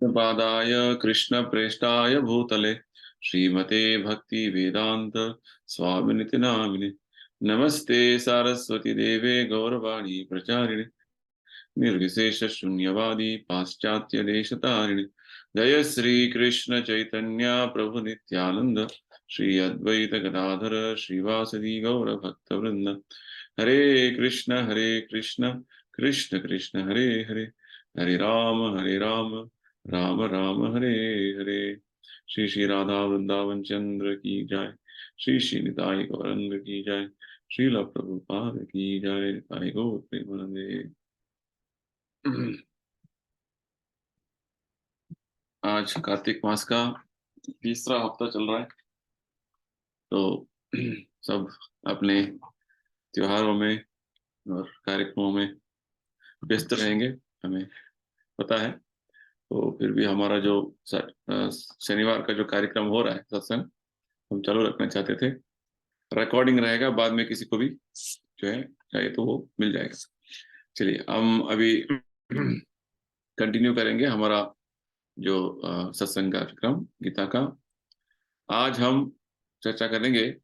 पादाय कृष्ण प्रेष्ठाय भूतले श्रीमते भक्ति वेदांत स्वामिनिति नामिने। नमस्ते सारस्वती देवे गौरवाणी प्रचारिणे निर्विशेष शून्यवादी पाश्चात्य देशतारिणे। जय श्री कृष्ण चैतन्य प्रभु नित्यानंद श्री अद्वैत गदाधर श्रीवासदि गौर भक्त वृंद। हरे कृष्ण कृष्ण कृष्ण हरे हरे, हरे राम राम राम हरे हरे। श्री श्री राधा वृंदावन चंद्र की जय। श्री श्री निताई गौरंग की जय। श्रील प्रभुपाद की जय। निताई गौर प्रेमानंदे। आज कार्तिक मास का तीसरा हफ्ता चल रहा है, तो सब अपने त्योहारों में और कार्यक्रमों में व्यस्त रहेंगे, हमें पता है। तो फिर भी हमारा जो शनिवार का जो कार्यक्रम हो रहा है सत्संग, हम चालू रखना चाहते थे। रिकॉर्डिंग रहेगा, बाद में किसी को भी जो है चाहिए तो वो मिल जाएगा। चलिए हम अभी कंटिन्यू करेंगे हमारा जो सत्संग कार्यक्रम गीता का। आज हम चर्चा करेंगे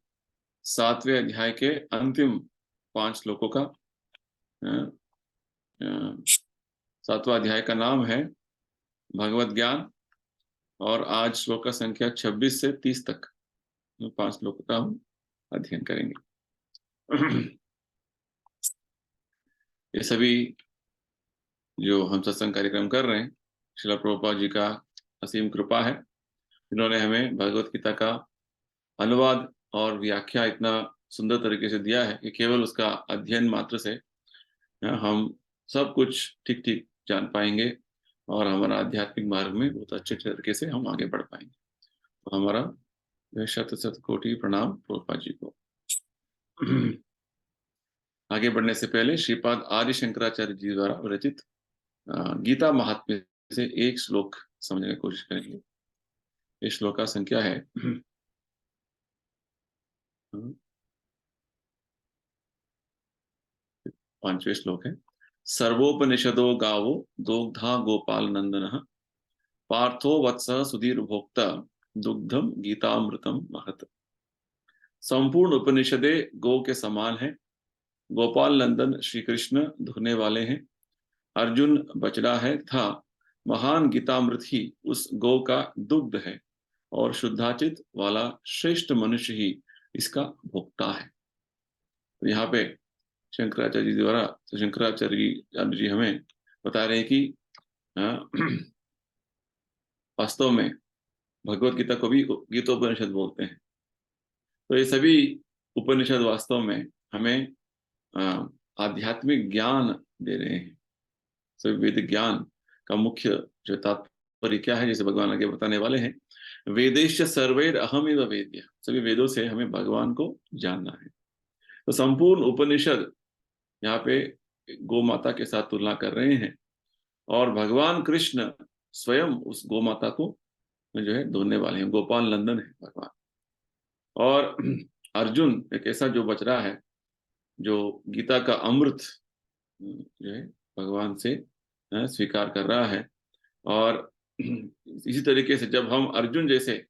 7वें अध्याय के अंतिम 5 श्लोकों का। 7वां अध्याय का नाम है भगवत ज्ञान, और आज श्लोक का संख्या 26 से 30 तक 5 श्लोकों का हम अध्ययन करेंगे। ये सभी जो हम सत्संग कार्यक्रम कर रहे हैं, श्रील प्रभुपाद जी का असीम कृपा है। इन्होंने हमें भगवत गीता का अनुवाद और व्याख्या इतना सुंदर तरीके से दिया है कि केवल उसका अध्ययन मात्र से हम सब कुछ ठीक ठीक जान पाएंगे और हमारा आध्यात्मिक मार्ग में बहुत अच्छे तरीके से हम आगे बढ़ पाएंगे। तो हमारा शत शत कोटि प्रणाम प्रभुपाद जी को। आगे बढ़ने से पहले श्रीपाद आदि शंकराचार्य जी द्वारा रचित गीता महात्म्य से एक श्लोक समझने की कोशिश करेंगे। इस श्लोक का संख्या है 5वें श्लोक है। सर्वोपनिषदो गावो दोग्धा गोपाल नंदन पार्थो वत्स सुधीर भोक्ता दुग्धम गीतामृतम महत। संपूर्ण उपनिषदे गो के समान है। गोपाल नंदन श्री कृष्ण धुने वाले हैं। अर्जुन बचड़ा है था महान गीतामृत ही उस गो का दुग्ध है, और शुद्धाचित वाला श्रेष्ठ मनुष्य ही इसका भोक्ता है। तो यहाँ पे शंकराचार्य जी द्वारा, तो शंकराचार्य जी हमें बता रहे हैं कि वास्तव में भगवत गीता को भी गीतोपनिषद बोलते हैं। तो ये सभी उपनिषद वास्तव में हमें आध्यात्मिक ज्ञान दे रहे हैं। सभी वैदिक ज्ञान का मुख्य जो तात्पर्य क्या है, जैसे भगवान आगे बताने वाले हैं, वेदेश सर्वैर अहमेव वेद्य। सभी वेदों से हमें भगवान को जानना है। तो संपूर्ण उपनिषद यहाँ पे गौ माता के साथ तुलना कर रहे हैं, और भगवान कृष्ण स्वयं उस गौ माता को जो है धोने वाले हैं। गोपाल नंदन है भगवान। और अर्जुन एक ऐसा जो बचरा है जो गीता का अमृत जो है भगवान से स्वीकार कर रहा है। और इसी तरीके से जब हम अर्जुन जैसे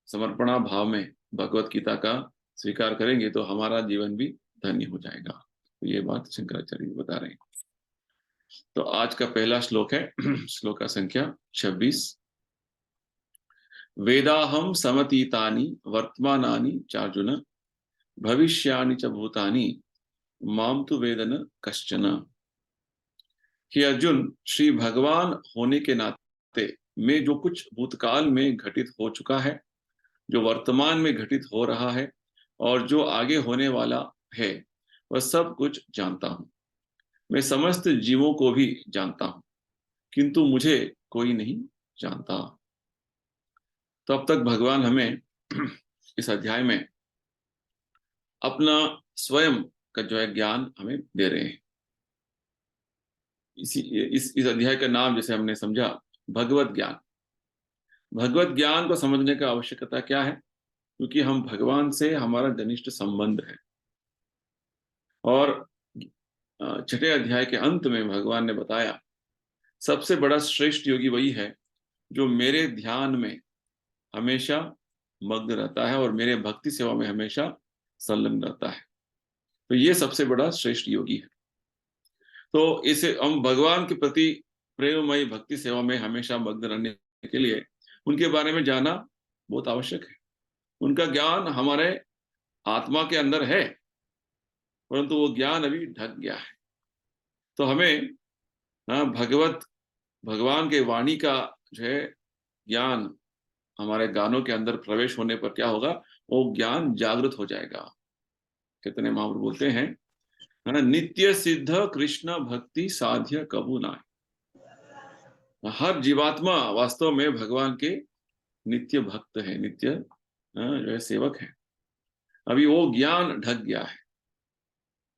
समर्पणा भाव में भगवत गीता का स्वीकार करेंगे तो हमारा जीवन भी धन्य हो जाएगा। तो ये बात शंकराचार्य बता रहे हैं। तो आज का पहला श्लोक है श्लोक का संख्या 26। वेदाहम समतीतानि वर्तमानानि चार्जुन भविष्यानि च भूतानि माम तु वेदन कश्चन। कि अर्जुन, श्री भगवान होने के नाते मैं जो कुछ भूतकाल में घटित हो चुका है, जो वर्तमान में घटित हो रहा है, और जो आगे होने वाला है, वह सब कुछ जानता हूं। मैं समस्त जीवों को भी जानता हूं, किंतु मुझे कोई नहीं जानता। तो अब तक भगवान हमें इस अध्याय में अपना स्वयं का जो है ज्ञान हमें दे रहे हैं। इस अध्याय का नाम जैसे हमने समझा भगवत ज्ञान। भगवत ज्ञान को समझने का आवश्यकता क्या है? क्योंकि हम भगवान से हमारा घनिष्ठ संबंध है। और 6ठे अध्याय के अंत में भगवान ने बताया सबसे बड़ा श्रेष्ठ योगी वही है जो मेरे ध्यान में हमेशा मग्न रहता है और मेरे भक्ति सेवा में हमेशा संलग्न रहता है। तो ये सबसे बड़ा श्रेष्ठ योगी है। तो इसे हम भगवान के प्रति प्रेममयी भक्ति सेवा में हमेशा मग्न रहने के लिए उनके बारे में जानना बहुत आवश्यक है। उनका ज्ञान हमारे आत्मा के अंदर है, परंतु वो ज्ञान अभी ढक गया है। तो हमें भगवान के वाणी का जो है ज्ञान हमारे गानों के अंदर प्रवेश होने पर क्या होगा, वो ज्ञान जागृत हो जाएगा। कितने महापुरुष बोलते हैं, है ना, नित्य सिद्ध कृष्ण भक्ति साध्य कबू नाय। हर जीवात्मा वास्तव में भगवान के नित्य भक्त है, नित्य जो है सेवक है। अभी वो ज्ञान ढक गया है।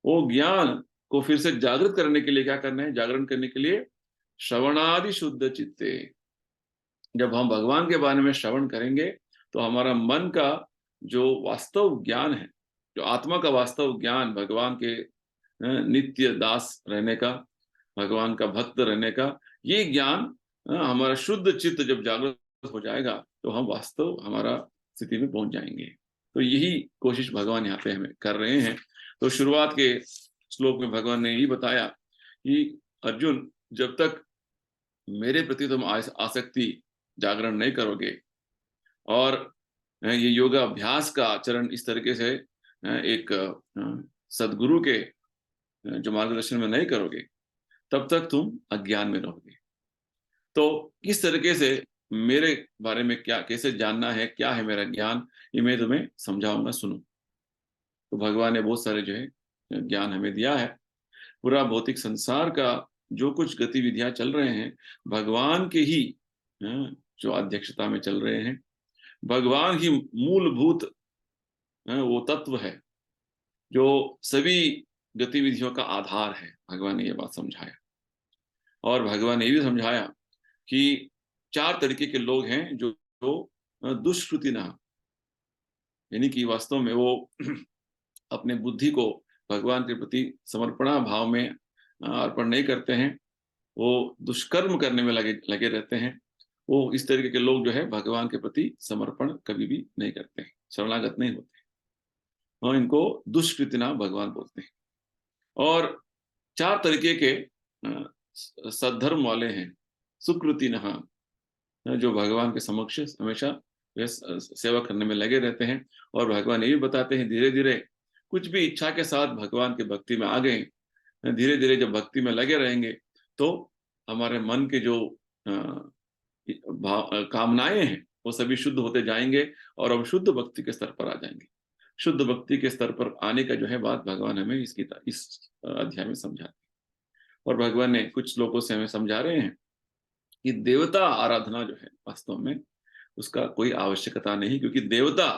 वो ज्ञान को फिर से जागृत करने के लिए क्या करना है, जागरण करने के लिए श्रवणादि शुद्ध चित्ते। जब हम भगवान के बारे में श्रवण करेंगे तो हमारा मन का जो वास्तव ज्ञान है, जो आत्मा का वास्तव ज्ञान भगवान के नित्य दास रहने का, भगवान का भक्त रहने का, ये ज्ञान हमारा शुद्ध चित्त जब जागृत हो जाएगा तो हम वास्तव हमारा स्थिति में पहुंच जाएंगे। तो यही कोशिश भगवान यहाँ पे हमें कर रहे हैं। तो शुरुआत के श्लोक में भगवान ने यही बताया कि अर्जुन, जब तक मेरे प्रति तुम आसक्ति जागरण नहीं करोगे और ये योगा अभ्यास का आचरण इस तरीके से एक सदगुरु के जो मार्गदर्शन में नहीं करोगे, तब तक तुम अज्ञान में रहोगे। तो किस तरीके से मेरे बारे में क्या कैसे जानना है, क्या है मेरा ज्ञान, ये मैं तुम्हें समझाऊंगा, सुनो। तो भगवान ने बहुत सारे जो है ज्ञान हमें दिया है। पूरा भौतिक संसार का जो कुछ गतिविधियां चल रहे हैं भगवान के ही जो अध्यक्षता में चल रहे हैं। भगवान ही मूलभूत वो तत्व है जो सभी गतिविधियों का आधार है। भगवान ने ये बात समझाया। और भगवान ने ये भी समझाया कि 4 तरीके के लोग हैं जो दुष्कृति ना, यानी कि वास्तव में वो अपने बुद्धि को भगवान के प्रति समर्पणा भाव में अर्पण नहीं करते हैं, वो दुष्कर्म करने में लगे रहते हैं। वो इस तरीके के लोग जो है भगवान के प्रति समर्पण कभी भी नहीं करते हैं, शरणागत नहीं होते, और इनको दुष्कृतिना भगवान बोलते हैं। और 4 तरीके के सद्धर्म वाले हैं, सुकृतिनः, जो भगवान के समक्ष हमेशा सेवा करने में लगे रहते हैं। और भगवान ये भी बताते हैं, धीरे धीरे कुछ भी इच्छा के साथ भगवान की भक्ति में आ गए, धीरे धीरे जब भक्ति में लगे रहेंगे तो हमारे मन के जो कामनाएं हैं वो सभी शुद्ध होते जाएंगे और हम शुद्ध भक्ति के स्तर पर आ जाएंगे। शुद्ध भक्ति के स्तर पर आने का जो है बात भगवान हमें इस अध्याय में समझाते हैं। और भगवान ने कुछ श्लोकों से हमें समझा रहे हैं कि देवता आराधना जो है वास्तव में उसका कोई आवश्यकता नहीं, क्योंकि देवता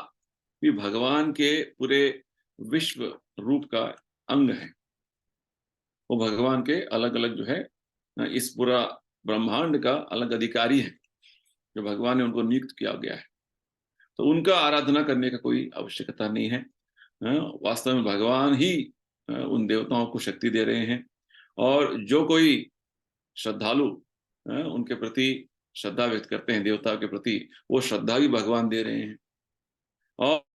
भी भगवान के पूरे विश्व रूप का अंग है। वो भगवान के अलग अलग जो है इस पूरा ब्रह्मांड का अलग अधिकारी है, जो भगवान ने उनको नियुक्त किया गया है। तो उनका आराधना करने का कोई आवश्यकता नहीं है। वास्तव में भगवान ही उन देवताओं को शक्ति दे रहे हैं। और जो कोई श्रद्धालु उनके प्रति श्रद्धा व्यक्त करते हैं देवता के प्रति, वो श्रद्धा भी भगवान दे रहे हैं।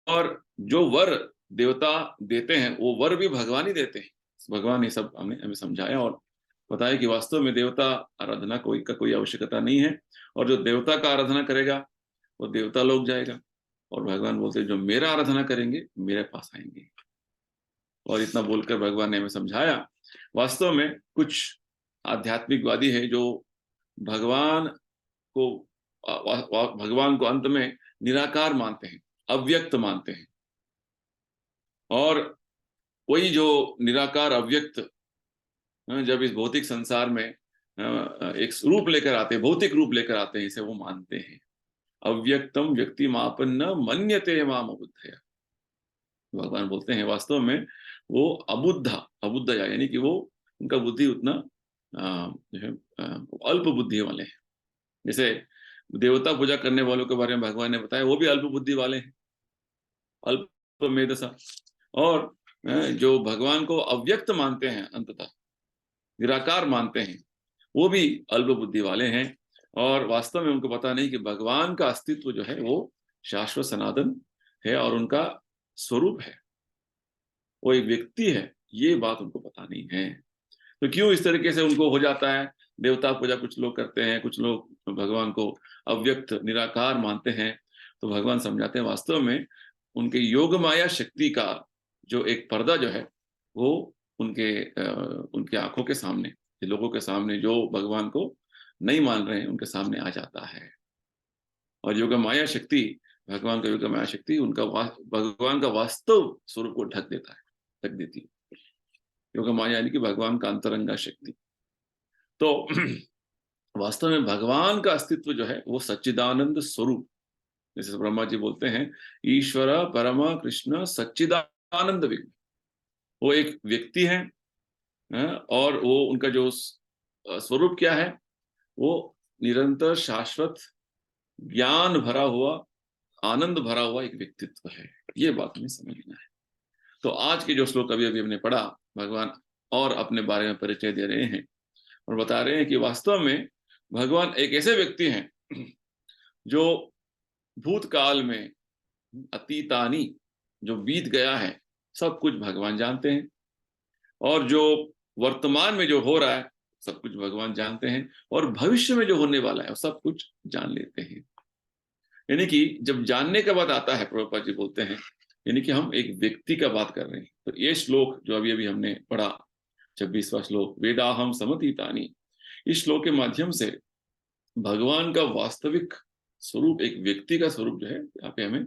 और जो वर देवता देते हैं वो वर भी भगवान ही देते हैं। भगवान ये सब हमें समझाया और बताया कि वास्तव में देवता आराधना कोई आवश्यकता नहीं है। और जो देवता का आराधना करेगा वो देवता लोग जाएगा। और भगवान बोलते हैं जो मेरा आराधना करेंगे मेरे पास आएंगे। और इतना बोलकर भगवान ने हमें समझाया, वास्तव में कुछ आध्यात्मिकवादी है जो भगवान को अंत में निराकार मानते हैं, अव्यक्त मानते हैं। और वही जो निराकार अव्यक्त जब इस भौतिक संसार में एक रूप लेकर आते हैं, भौतिक रूप लेकर आते हैं, इसे वो मानते हैं। अव्यक्तम व्यक्ति मापन्न मन्यते माम अबुद्धया। भगवान बोलते हैं वास्तव में वो अबुद्ध यानी कि वो उनका बुद्धि उतना जो है अल्प बुद्धि वाले हैं। जैसे देवता पूजा करने वालों के बारे में भगवान ने बताया वो भी अल्प बुद्धि वाले हैं, अल्प मेधसा। और जो भगवान को अव्यक्त मानते हैं, अंततः निराकार मानते हैं, वो भी अल्प बुद्धि वाले हैं और वास्तव में उनको पता नहीं कि भगवान का अस्तित्व जो है वो शाश्वत सनातन है और उनका स्वरूप है, वो एक व्यक्ति है, ये बात उनको पता नहीं है। तो क्यों इस तरीके से उनको हो जाता है? देवता पूजा कुछ लोग करते हैं, कुछ लोग भगवान को अव्यक्त निराकार मानते हैं। तो भगवान समझाते हैं वास्तव में उनके योग माया शक्ति का जो एक पर्दा जो है वो उनके आंखों के सामने, लोगों के सामने जो भगवान को नहीं मान रहे हैं उनके सामने आ जाता है। और योग माया शक्ति, भगवान का योग माया शक्ति उनका भगवान का वास्तव स्वरूप को ढक देता है, ढक देती है। योग माया यानी कि भगवान का अंतरंगा शक्ति। तो वास्तव में भगवान का अस्तित्व जो है वो सच्चिदानंद स्वरूप, जैसे ब्रह्मा जी बोलते हैं ईश्वर परमा कृष्ण सच्चिदानंद विग्रह, वो एक व्यक्ति है। और वो उनका जो स्वरूप क्या है, वो निरंतर शाश्वत ज्ञान भरा हुआ, आनंद भरा हुआ एक व्यक्तित्व है। ये बात हमें समझना है। तो आज के जो श्लोक अभी अभी हमने पढ़ा, भगवान और अपने बारे में परिचय दे रहे हैं और बता रहे हैं कि वास्तव में भगवान एक ऐसे व्यक्ति हैं जो भूतकाल में अतीतानी, जो बीत गया है सब कुछ भगवान जानते हैं, और जो वर्तमान में जो हो रहा है सब कुछ भगवान जानते हैं, और भविष्य में जो होने वाला है वो सब कुछ जान लेते हैं। यानी कि जब जानने का बात आता है, प्रभुपाद जी बोलते हैं यानी कि हम एक व्यक्ति का बात कर रहे हैं। तो ये श्लोक जो अभी अभी हमने पढ़ा, 26वां श्लोक, वेदाहम समतीतानि, इस श्लोक के माध्यम से भगवान का वास्तविक स्वरूप, एक व्यक्ति का स्वरूप जो है यहाँ पे हमें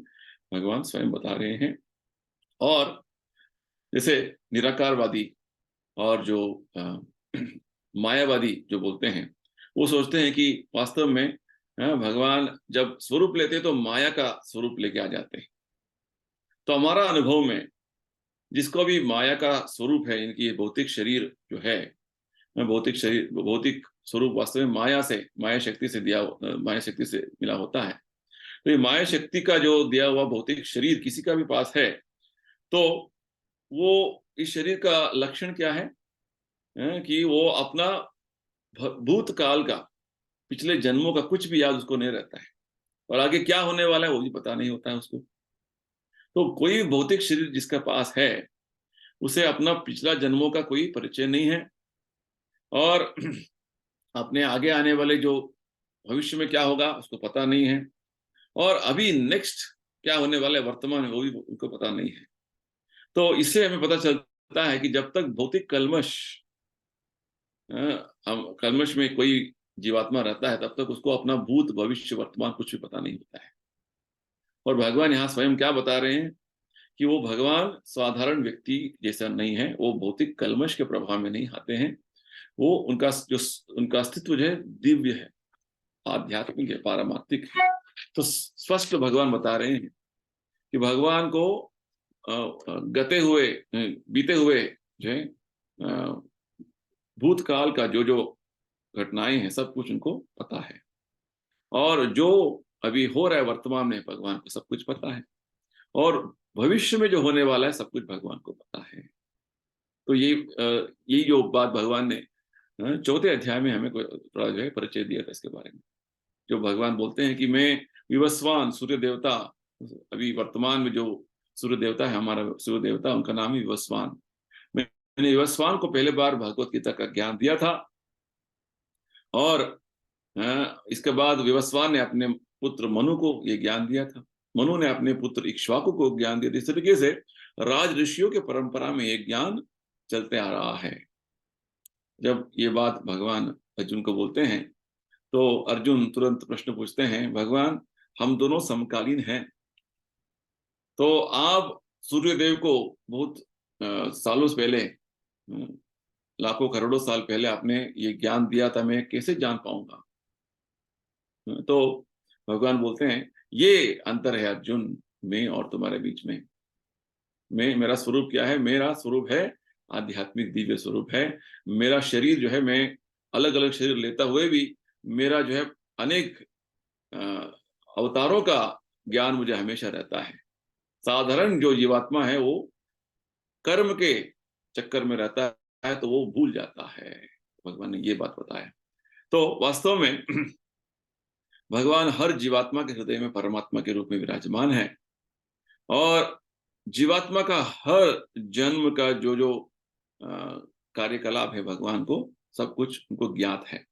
भगवान स्वयं बता रहे हैं। और जैसे निराकारवादी और जो मायावादी जो बोलते हैं, वो सोचते हैं कि वास्तव में भगवान जब स्वरूप लेते हैं तो माया का स्वरूप लेके आ जाते हैं। तो हमारा अनुभव में जिसको भी माया का स्वरूप है, इनकी भौतिक शरीर जो है, भौतिक शरीर, भौतिक स्वरूप वास्तव में माया से, माया शक्ति से माया शक्ति से मिला होता है। तो ये माया शक्ति का जो दिया हुआ भौतिक शरीर किसी का भी पास है, तो वो इस शरीर का लक्षण क्या है? कि वो अपना भूतकाल का, पिछले जन्मों का कुछ भी याद उसको नहीं रहता है, और आगे क्या होने वाला है वो भी पता नहीं होता है उसको। तो कोई भौतिक शरीर जिसका पास है, उसे अपना पिछला जन्मों का कोई परिचय नहीं है, और अपने आगे आने वाले जो भविष्य में क्या होगा उसको पता नहीं है, और अभी नेक्स्ट क्या होने वाला है वर्तमान में वो भी उनको पता नहीं है। तो इससे हमें पता चलता है कि जब तक भौतिक कल्मश में कोई जीवात्मा रहता है, तब तक उसको अपना भूत भविष्य वर्तमान कुछ भी पता नहीं होता है। और भगवान यहाँ स्वयं क्या बता रहे हैं कि वो भगवान साधारण व्यक्ति जैसा नहीं है, वो भौतिक कल्मश के प्रभाव में नहीं आते हैं। वो उनका अस्तित्व जो है दिव्य है, आध्यात्मिक है, पारमार्थिक है। तो स्पष्ट भगवान बता रहे हैं कि भगवान को बीते हुए जो है भूतकाल का जो जो घटनाएं हैं सब कुछ उनको पता है, और जो अभी हो रहा है वर्तमान में भगवान को सब कुछ पता है, और भविष्य में जो होने वाला है सब कुछ भगवान को पता है। तो यही जो बात भगवान ने चौथे अध्याय में हमें थोड़ा जो है परिचय दिया था इसके बारे में, जो भगवान बोलते हैं कि मैं विवस्वान सूर्य देवता, अभी वर्तमान में जो सूर्य देवता है, हमारा सूर्य देवता, उनका नाम है विवस्वान। मैंने विवस्वान को पहले बार भगवत गीता का ज्ञान दिया था, और इसके बाद विवस्वान ने अपने पुत्र मनु को ये ज्ञान दिया था, मनु ने अपने पुत्र इक्ष्वाकु को ज्ञान दिया था। इस तरीके से राज ऋषियों के परंपरा में ये ज्ञान चलते आ रहा है। जब ये बात भगवान अर्जुन को बोलते हैं, तो अर्जुन तुरंत प्रश्न पूछते हैं, भगवान हम दोनों समकालीन हैं, तो आप सूर्यदेव को बहुत सालों से पहले, लाखों करोड़ों साल पहले आपने ये ज्ञान दिया था, मैं कैसे जान पाऊंगा? तो भगवान बोलते हैं ये अंतर है अर्जुन, मैं और तुम्हारे बीच में। मेरा स्वरूप क्या है? मेरा स्वरूप है आध्यात्मिक दिव्य स्वरूप है। मेरा शरीर जो है, मैं अलग अलग शरीर लेता हुए भी मेरा जो है अनेक अवतारों का ज्ञान मुझे हमेशा रहता है। साधारण जो जीवात्मा है वो कर्म के चक्कर में रहता है तो वो भूल जाता है। भगवान ने ये बात बताया। तो वास्तव में भगवान हर जीवात्मा के हृदय में परमात्मा के रूप में विराजमान है, और जीवात्मा का हर जन्म का जो जो कार्यकलाप है भगवान को सब कुछ उनको ज्ञात है।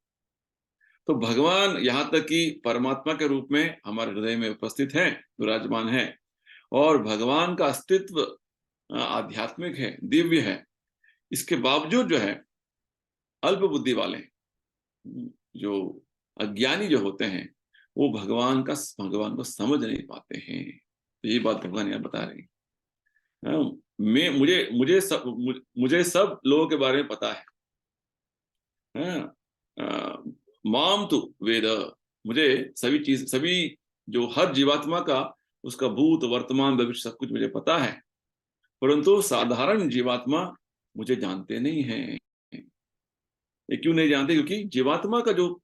तो भगवान यहाँ तक कि परमात्मा के रूप में हमारे हृदय में उपस्थित है, विराजमान है, और भगवान का अस्तित्व आध्यात्मिक है, दिव्य है। इसके बावजूद जो है अल्प बुद्धि वाले, जो अज्ञानी जो होते हैं, वो भगवान को समझ नहीं पाते हैं। तो ये बात भगवान यहाँ बता रहे हैं। हाँ, मैं मुझे सब लोगों के बारे में पता है। हाँ, माम तु वेद, मुझे सभी जो हर जीवात्मा का उसका भूत वर्तमान भविष्य सब कुछ मुझे पता है, परंतु साधारण जीवात्मा मुझे जानते नहीं हैं। ये क्यों नहीं जानते? क्योंकि जीवात्मा का जो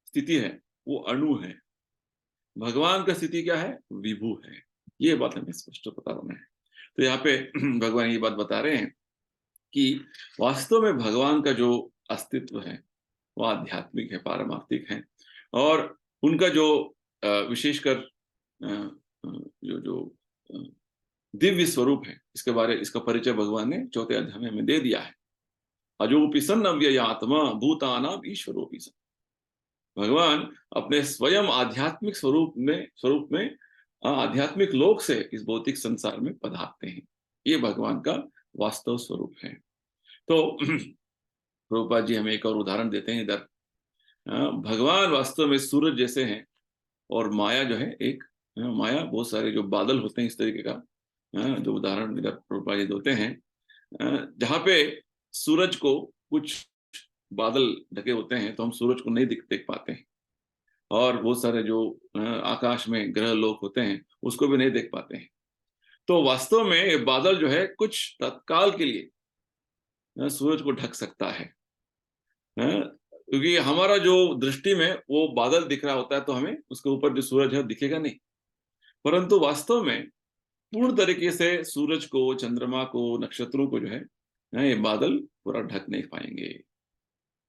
स्थिति है वो अणु है, भगवान का स्थिति क्या है? विभू है। ये बात हमें स्पष्ट पता होना है। तो यहाँ पे भगवान ये बात बता रहे हैं कि वास्तव में भगवान का जो अस्तित्व है वो आध्यात्मिक है, पारमार्थिक है, और उनका जो विशेषकर जो जो दिव्य स्वरूप है, इसका परिचय भगवान ने चौथे अध्याय में हमें दे दिया है। अजोपि सन् अव्ययात्मा भूतानां ईश्वरोपि सन्। भगवान अपने स्वयं आध्यात्मिक स्वरूप में आध्यात्मिक लोक से इस भौतिक संसार में पधारते हैं। ये भगवान का वास्तव स्वरूप है। तो प्रभुपाद जी हमें एक और उदाहरण देते हैं इधर। भगवान वास्तव में सूरज जैसे हैं, और माया जो है एक माया बहुत सारे जो बादल होते हैं इस तरीके का जो उदाहरण इधर प्रभुपाद जी देते हैं, जहाँ पे सूरज को कुछ बादल ढके होते हैं तो हम सूरज को नहीं देख पाते हैं, और बहुत सारे जो आकाश में ग्रह लोक होते हैं उसको भी नहीं देख पाते हैं। तो वास्तव में ये बादल जो है कुछ तत्काल के लिए सूरज को ढक सकता है, क्योंकि हमारा जो दृष्टि में वो बादल दिख रहा होता है तो हमें उसके ऊपर जो सूरज है दिखेगा नहीं, परंतु वास्तव में पूर्ण तरीके से सूरज को, चंद्रमा को, नक्षत्रों को जो है ये बादल पूरा ढक नहीं पाएंगे।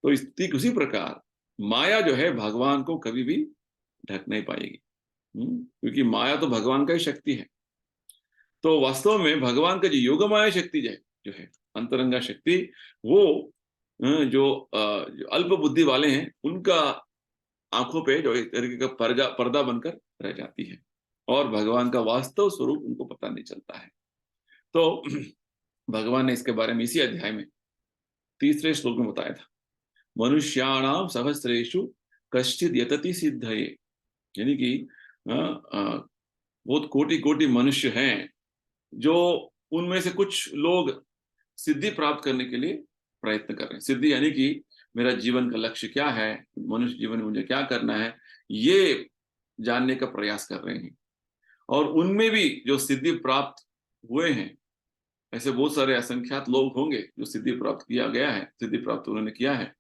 तो ठीक उसी प्रकार माया जो है भगवान को कभी भी ढक नहीं पाएगी, क्योंकि माया तो भगवान का ही शक्ति है। तो वास्तव में भगवान का जो योग माया शक्ति जो है अंतरंगा शक्ति, वो जो अल्प बुद्धि वाले हैं उनका आंखों पे जो एक तरीके का पर्दा बनकर रह जाती है, और भगवान का वास्तव स्वरूप उनको पता नहीं चलता है। तो भगवान ने इसके बारे में इसी अध्याय में तीसरे श्लोक में बताया था, मनुष्याणाम सहस्रेषु कश्चिद यतति सिद्धये, यानी कि बहुत कोटि कोटि मनुष्य हैं, जो उनमें से कुछ लोग सिद्धि प्राप्त करने के लिए प्रयत्न कर रहे हैं। सिद्धि यानी कि मेरा जीवन का लक्ष्य क्या है, मनुष्य जीवन में मुझे क्या करना है, ये जानने का प्रयास कर रहे हैं। और उनमें भी जो सिद्धि प्राप्त हुए हैं, ऐसे बहुत सारे असंख्यात लोग होंगे जो सिद्धि प्राप्त उन्होंने किया है।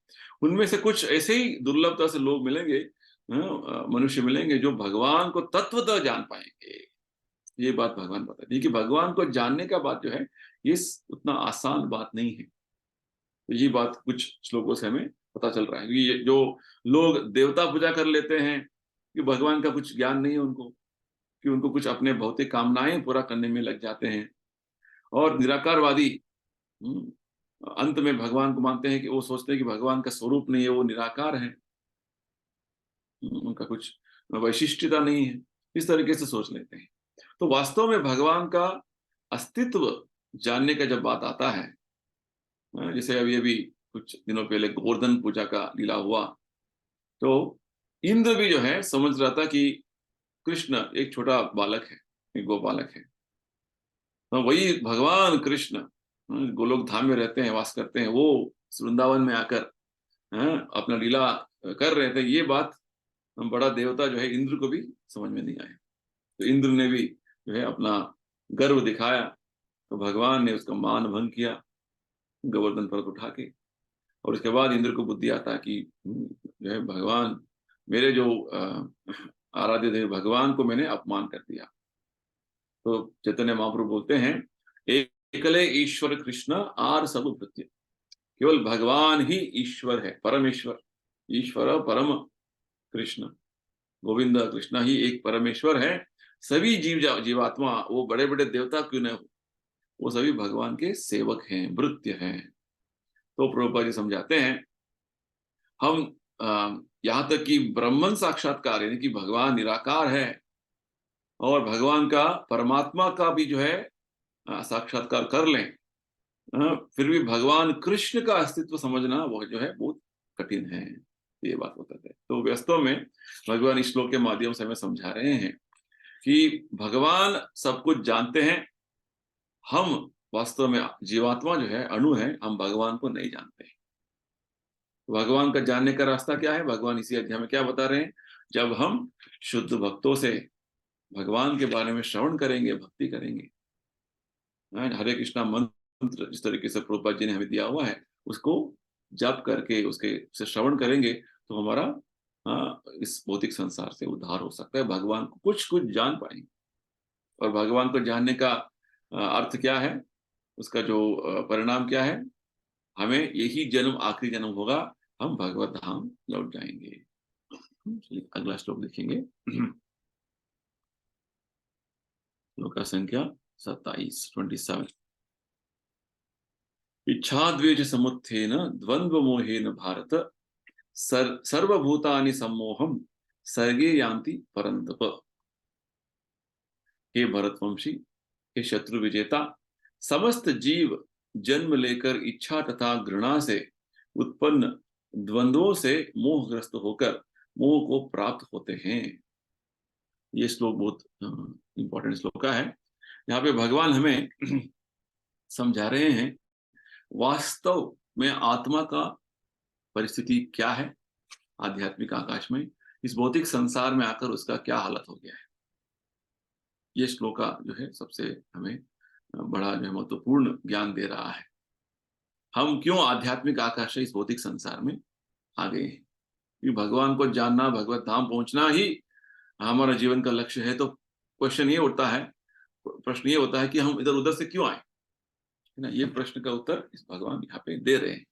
उनमें से कुछ ऐसे ही दुर्लभता से लोग मिलेंगे, मनुष्य मिलेंगे जो भगवान को तत्वतः जान पाएंगे। ये बात भगवान बताती है कि भगवान को जानने का बात जो है ये उतना आसान बात नहीं है। तो ये बात कुछ श्लोकों से हमें पता चल रहा है कि ये जो लोग देवता पूजा कर लेते हैं कि भगवान का कुछ ज्ञान नहीं है उनको, कि उनको कुछ अपने भौतिक कामनाएं पूरा करने में लग जाते हैं। और निराकारवादी अंत में भगवान को मानते हैं कि वो सोचते हैं कि भगवान का स्वरूप नहीं है, वो निराकार है, उनका कुछ वैशिष्ट्यता नहीं है, इस तरीके से सोच लेते हैं। तो वास्तव में भगवान का अस्तित्व जानने का जब बात आता है, जैसे अभी अभी कुछ दिनों पहले गोवर्धन पूजा का लीला हुआ, तो इंद्र भी जो है समझ रहा था कि कृष्ण एक छोटा बालक है, एक गोपालक है। तो वही भगवान कृष्ण गोलोक धाम में रहते हैं, वास करते हैं, वो वृंदावन में आकर अपना लीला कर रहे थे। ये बात बड़ा देवता जो है इंद्र को भी समझ में नहीं आया। तो इंद्र ने भी जो है अपना गर्व दिखाया, तो भगवान ने उसका मान भंग किया गोवर्धन पर्वत उठा के। और उसके बाद इंद्र को बुद्धि आता कि जो है भगवान, मेरे जो आराध्य देव भगवान को मैंने अपमान कर दिया। तो चैतन्य महाप्रभु बोलते हैं, एकले ईश्वर कृष्ण आर सब भृत्य, केवल भगवान ही ईश्वर है, परमेश्वर, ईश्वर परम कृष्ण, गोविंद कृष्ण ही एक परमेश्वर है। सभी जीवात्मा, वो बड़े बड़े देवता क्यों न हो, वो सभी भगवान के सेवक हैं, भृत्य हैं। तो प्रभुपाद जी समझाते हैं, हम यहाँ तक कि ब्रह्मन साक्षात्कार यानी कि भगवान निराकार है, और भगवान का, परमात्मा का भी जो है साक्षात्कार कर लें, फिर भी भगवान कृष्ण का अस्तित्व समझना वो जो है बहुत कठिन है। ये बात बताते हैं। तो वास्तव में भगवान इस श्लोक के माध्यम से हमें समझा रहे हैं कि भगवान सब कुछ जानते हैं, हम वास्तव में जीवात्मा जो है, अणु है, हम भगवान को नहीं जानते। भगवान का जानने का रास्ता क्या है, भगवान इसी अध्याय में क्या बता रहे हैं, जब हम शुद्ध भक्तों से भगवान के बारे में श्रवण करेंगे, भक्ति करेंगे, हरे कृष्णा मंत्र जिस तरीके से प्रभुपाद जी ने हमें दिया हुआ है, उसको जप करके उसके से श्रवण करेंगे, तो हमारा इस भौतिक संसार से उद्धार हो सकता है। भगवान को कुछ कुछ जान पाएंगे। और भगवान को जानने का अर्थ क्या है, उसका जो परिणाम क्या है, हमें यही जन्म आखिरी जन्म होगा, हम भगवत धाम लौट जाएंगे। चलिए अगला श्लोक देखेंगे। श्लोक का संख्या 27। इच्छाद्वेष समुत्थेन द्वंद्व मोहेन भारत सर्वभूतानि सम्मोहम सर्गे यान्ति परन्तप। हे भरतवंशी, हे शत्रु विजेता, समस्त जीव जन्म लेकर इच्छा तथा घृणा से उत्पन्न द्वंद्वों से मोहग्रस्त होकर मोह को प्राप्त होते हैं। ये श्लोक बहुत इंपॉर्टेंट श्लोक है। यहाँ पे भगवान हमें समझा रहे हैं वास्तव में आत्मा का परिस्थिति क्या है, आध्यात्मिक आकाश में, इस भौतिक संसार में आकर उसका क्या हालत हो गया है। ये श्लोका जो है सबसे हमें बड़ा जो है महत्वपूर्ण ज्ञान दे रहा है। हम क्यों आध्यात्मिक आकाश से इस भौतिक संसार में आ गए हैं, कि भगवान को जानना, भगवत धाम पहुंचना ही हमारा जीवन का लक्ष्य है। तो क्वेश्चन ये उठता है, प्रश्न ये होता है कि हम इधर उधर से क्यों आए, है ना। ये प्रश्न का उत्तर इस भगवान यहाँ पे दे रहे हैं।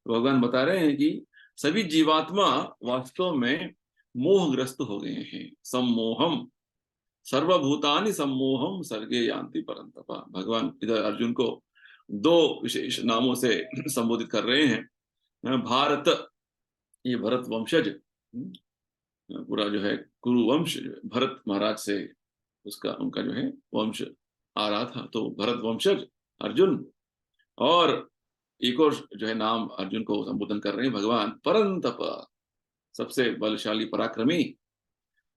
तो भगवान बता रहे हैं कि सभी जीवात्मा वास्तव में मोहग्रस्त हो गए हैं। सम्मोहम सर्वभूतानि सम्मोहम सर्गे यान्ति परन्तप। भगवान इधर अर्जुन को दो विशेष नामों से संबोधित कर रहे हैं। भारत, ये भरत वंशज, पूरा जो है कुरु वंश भरत महाराज से उसका उनका जो है वंश आ रहा था, तो भरत वंशज अर्जुन। और एक और जो है नाम अर्जुन को संबोधन कर रहे हैं भगवान, परंतप, सबसे बलशाली पराक्रमी।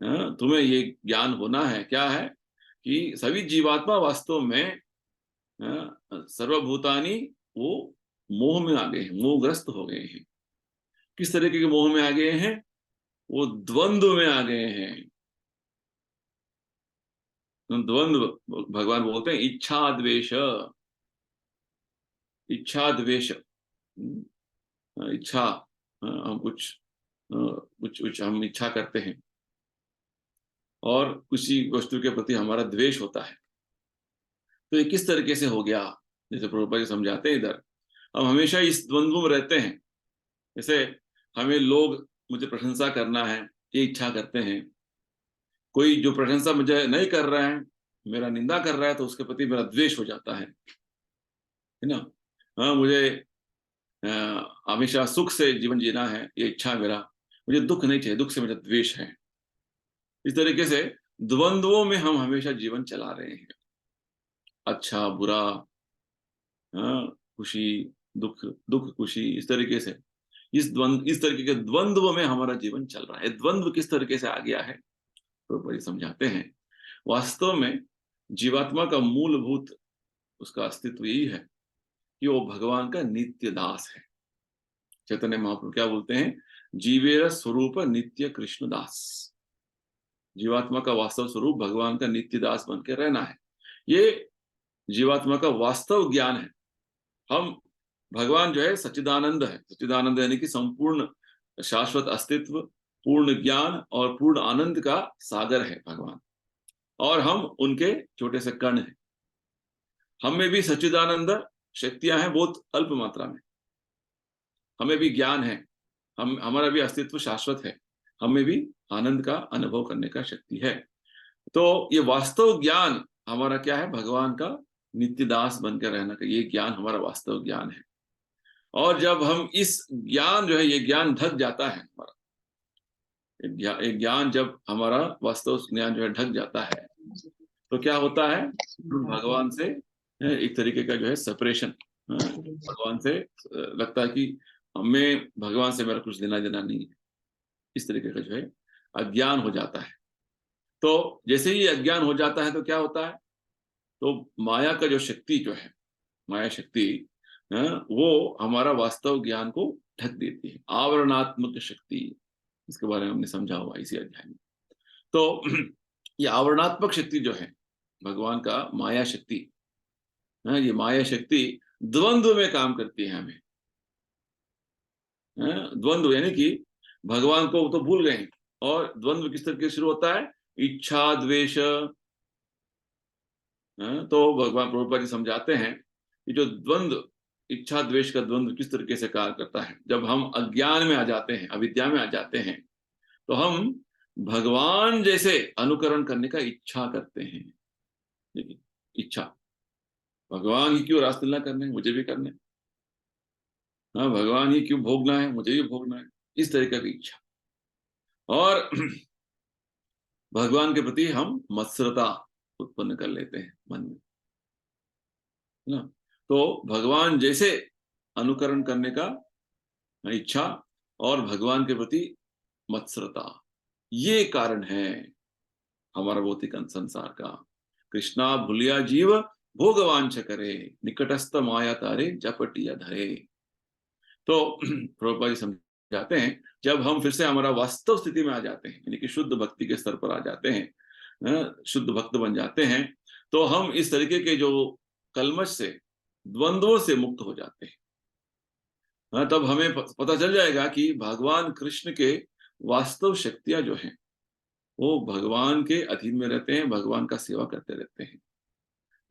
तुम्हें ये ज्ञान होना है, क्या है, कि सभी जीवात्मा वास्तव में सर्वभूतानि वो मोह में आ गए हैं, मोहग्रस्त हो गए हैं। किस तरीके के मोह में आ गए हैं, वो द्वंद्व में आ गए हैं। द्वंद्व भगवान बोलते हैं इच्छा द्वेष, इच्छा द्वेष, इच्छा, हम कुछ कुछ हम इच्छा करते हैं और किसी वस्तु के प्रति हमारा द्वेष होता है। तो ये किस तरीके से हो गया, जैसे प्रभुपाद जी समझाते हैं इधर, हम हमेशा इस द्वंद्व में रहते हैं। जैसे हमें लोग, मुझे प्रशंसा करना है, ये इच्छा करते हैं। कोई जो प्रशंसा मुझे नहीं कर रहा है, मेरा निंदा कर रहा है, तो उसके प्रति मेरा द्वेष हो जाता है ना। हाँ, मुझे हमेशा सुख से जीवन जीना है, ये इच्छा है मेरा, मुझे दुख नहीं चाहिए, दुख से मुझे द्वेष है। इस तरीके से द्वंद्वों में हम हमेशा जीवन चला रहे हैं, अच्छा बुरा, खुशी दुख, दुख खुशी, इस तरीके से इस तरीके के द्वंद्व में हमारा जीवन चल रहा है। द्वंद्व किस तरीके से आ गया है, तो बड़ी समझाते हैं। वास्तव में जीवात्मा का मूलभूत उसका अस्तित्व यही है कि वो भगवान का नित्य दास है। चैतन्य महाप्रभु क्या बोलते हैं, जीवेर स्वरूप नित्य कृष्ण दास। जीवात्मा का वास्तव स्वरूप भगवान का नित्य दास बन के रहना है। ये जीवात्मा का वास्तव ज्ञान है। हम, भगवान जो है सच्चिदानंद है, सच्चिदानंद यानी कि संपूर्ण शाश्वत अस्तित्व, पूर्ण ज्ञान और पूर्ण आनंद का सागर है भगवान, और हम उनके छोटे से कण हैं। हम में भी सच्चिदानंद शक्तियां हैं, बहुत अल्प मात्रा में। हमें भी ज्ञान है, हमारा भी अस्तित्व शाश्वत है, हमें भी आनंद का अनुभव करने का शक्ति है। तो ये वास्तव ज्ञान हमारा क्या है? भगवान का नित्य दास बनकर रहना का ये ज्ञान हमारा वास्तव ज्ञान है। और जब हम इस ज्ञान जो है, ये ज्ञान ढक जाता है हमारा, एक ज्ञान जब हमारा वास्तव ज्ञान जो है ढक जाता है, तो क्या होता है? भगवान से एक तरीके का जो है सेपरेशन, भगवान से लगता है कि हमें भगवान से मेरा कुछ लेना देना नहीं है, इस तरीके का जो है अज्ञान हो जाता है। तो जैसे ही अज्ञान हो जाता है तो क्या होता है? तो माया का जो शक्ति जो है, माया शक्ति, वो हमारा वास्तव ज्ञान को ढक देती है, आवरणात्मक शक्ति। इसके बारे में हमने समझा हुआ इसी अध्याय में। तो ये आवरणात्मक शक्ति जो है भगवान का माया शक्ति, ये माया शक्ति द्वंद्व में काम करती है हमें। द्वंद्व यानी कि भगवान को तो भूल गए, और द्वंद्व किस तरीके से शुरू होता है? इच्छा द्वेष। तो भगवान प्रभुपाद जी समझाते हैं कि जो द्वंद्व, इच्छा द्वेष का द्वंद्व किस तरीके से कार्य करता है। जब हम अज्ञान में आ जाते हैं, अविद्या में आ जाते हैं, तो हम भगवान जैसे अनुकरण करने का इच्छा करते हैं। देखिए, इच्छा, भगवान ही क्यों रासलीला करने, मुझे भी करने। हाँ, भगवान ही क्यों भोगना है, मुझे भी भोगना है, इस तरीके की इच्छा। और भगवान के प्रति हम मत्सरता उत्पन्न कर लेते हैं मन में, है ना। तो भगवान जैसे अनुकरण करने का इच्छा और भगवान के प्रति मत्सरता, ये कारण है हमारा भौतिक संसार का। कृष्णा भूलिया जीव भोगवांछ करे, निकटस्थ माया तारे जपटिया धरे। तो प्रभुपाद जी समझाते हैं, जब हम फिर से हमारा वास्तव स्थिति में आ जाते हैं, यानी कि शुद्ध भक्ति के स्तर पर आ जाते हैं, शुद्ध भक्त बन जाते हैं, तो हम इस तरीके के जो कलमश से, द्वंद्वों से मुक्त हो जाते हैं। तब हमें पता चल जाएगा कि भगवान कृष्ण के वास्तव शक्तियां जो हैं, वो भगवान के अधीन में रहते हैं, भगवान का सेवा करते रहते हैं।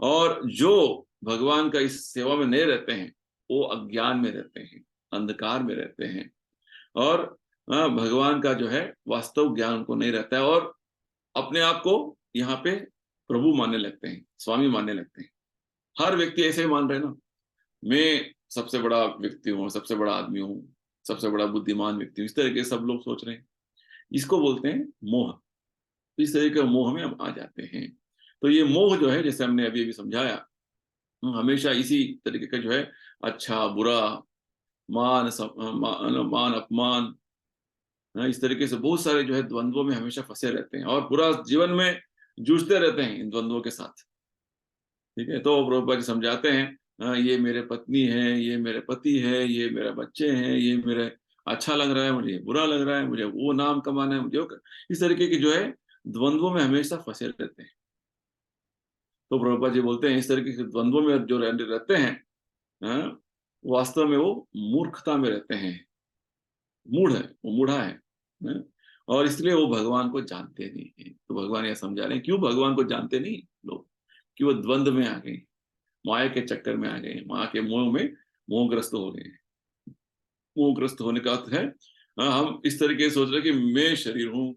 और जो भगवान का इस सेवा में नहीं रहते हैं, वो अज्ञान में रहते हैं, अंधकार में रहते हैं, और भगवान का जो है वास्तव ज्ञान उनको नहीं रहता है, और अपने आप को यहाँ पे प्रभु मानने लगते हैं, स्वामी मानने लगते हैं। हर व्यक्ति ऐसे ही मान रहे हैं ना, मैं सबसे बड़ा व्यक्ति हूँ, सबसे बड़ा आदमी हूँ, सबसे बड़ा बुद्धिमान व्यक्ति हूँ, इस तरह के सब लोग सोच रहे हैं। इसको बोलते हैं मोह। इस तरह के मोह में हम आ जाते हैं। तो ये मोह जो है, जैसे हमने अभी अभी समझाया, हमेशा इसी तरीके का जो है अच्छा बुरा, मान अपमान, इस तरीके से बहुत सारे जो है द्वंद्वों में हमेशा फंसे रहते हैं, और पूरा जीवन में जूझते रहते हैं इन द्वंद्वों के साथ। ठीक है, तो प्रभुपाद जी समझाते हैं, ये मेरे पत्नी है, ये मेरे पति है, ये मेरे बच्चे हैं, ये मेरे अच्छा लग रहा है, मुझे बुरा लग रहा है, मुझे वो नाम कमाना है, मुझे इस तरीके की जो है द्वंद्वों में हमेशा फंसे रहते हैं। तो प्रभुपाद जी बोलते हैं, इस तरीके के द्वंद्वों में जो रहते हैं, हाँ, वास्तव में वो मूर्खता में रहते हैं, मूढ़ है, वो मूढ़ा है, हाँ? और इसलिए वो भगवान को जानते नहीं है। तो भगवान यह समझा रहे हैं, क्यों भगवान को जानते नहीं लोग? कि वो द्वंद्व में आ गए, माया के चक्कर में आ गए, माया के मोह में मोहग्रस्त हो गए। मोहग्रस्त होने का अर्थ है, हम इस तरीके से सोच रहे कि मैं शरीर हूँ,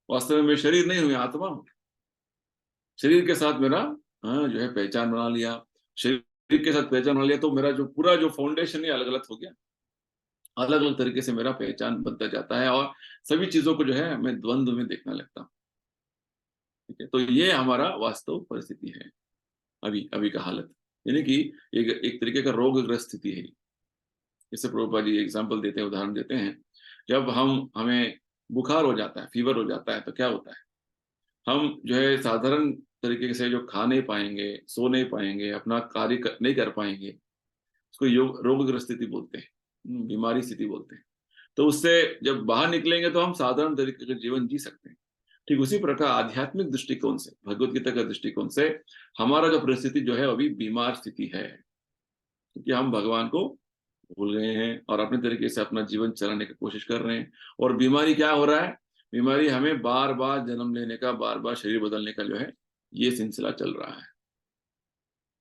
वास्तव में मैं शरीर नहीं हूँ, मैं आत्मा हूँ। शरीर के साथ मेरा जो है पहचान बना लिया, शरीर के साथ पहचान बना लिया, तो मेरा जो पूरा जो फाउंडेशन है अलग अलग हो गया, अलग अलग तरीके से मेरा पहचान बनता जाता है, और सभी चीजों को जो है मैं द्वंद्व में देखने लगता हूँ। ठीक है, तो ये हमारा वास्तव परिस्थिति है, अभी अभी का हालत, यानी कि एक तरीके का रोगग्रस्त स्थिति है। जैसे प्रभुपाद जी एग्जाम्पल देते हैं, उदाहरण देते हैं, जब हमें बुखार हो जाता है, फीवर हो जाता है, तो क्या होता है? हम जो है साधारण तरीके से जो खा नहीं पाएंगे, सो नहीं पाएंगे, अपना कार्य नहीं कर पाएंगे, उसको रोगग्रस्त स्थिति बोलते हैं, बीमारी स्थिति बोलते हैं। तो उससे जब बाहर निकलेंगे तो हम साधारण तरीके का जीवन जी सकते हैं। ठीक उसी प्रकार आध्यात्मिक दृष्टिकोण से, भगवत गीता का दृष्टिकोण से, हमारा जो परिस्थिति जो है अभी बीमार स्थिति है, क्योंकि हम भगवान को भूल गए हैं और अपने तरीके से अपना जीवन चलाने की कोशिश कर रहे हैं। और बीमारी क्या हो रहा है? बीमारी हमें बार बार जन्म लेने का, बार बार शरीर बदलने का जो है ये सिलसिला चल रहा है।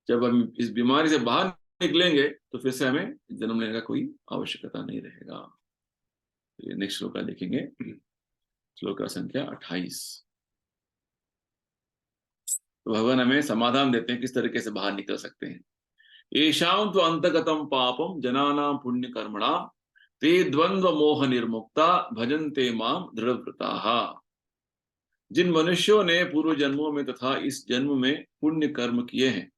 जब हम इस बीमारी से बाहर निकलेंगे तो फिर से हमें जन्म लेने का कोई आवश्यकता नहीं रहेगा। नेक्स्ट श्लोक देखेंगे, श्लोक संख्या 28। तो भगवान हमें समाधान देते हैं किस तरीके से बाहर निकल सकते हैं। येषां तो अंतगतम पापम जनानां पुण्य कर्मणा ते द्वंद्व मोह निर्मुक्ता भजन्ते माम दृढ़व्रताः। जिन मनुष्यों ने पूर्व जन्मों में तथा इस जन्म में पुण्य कर्म किए हैं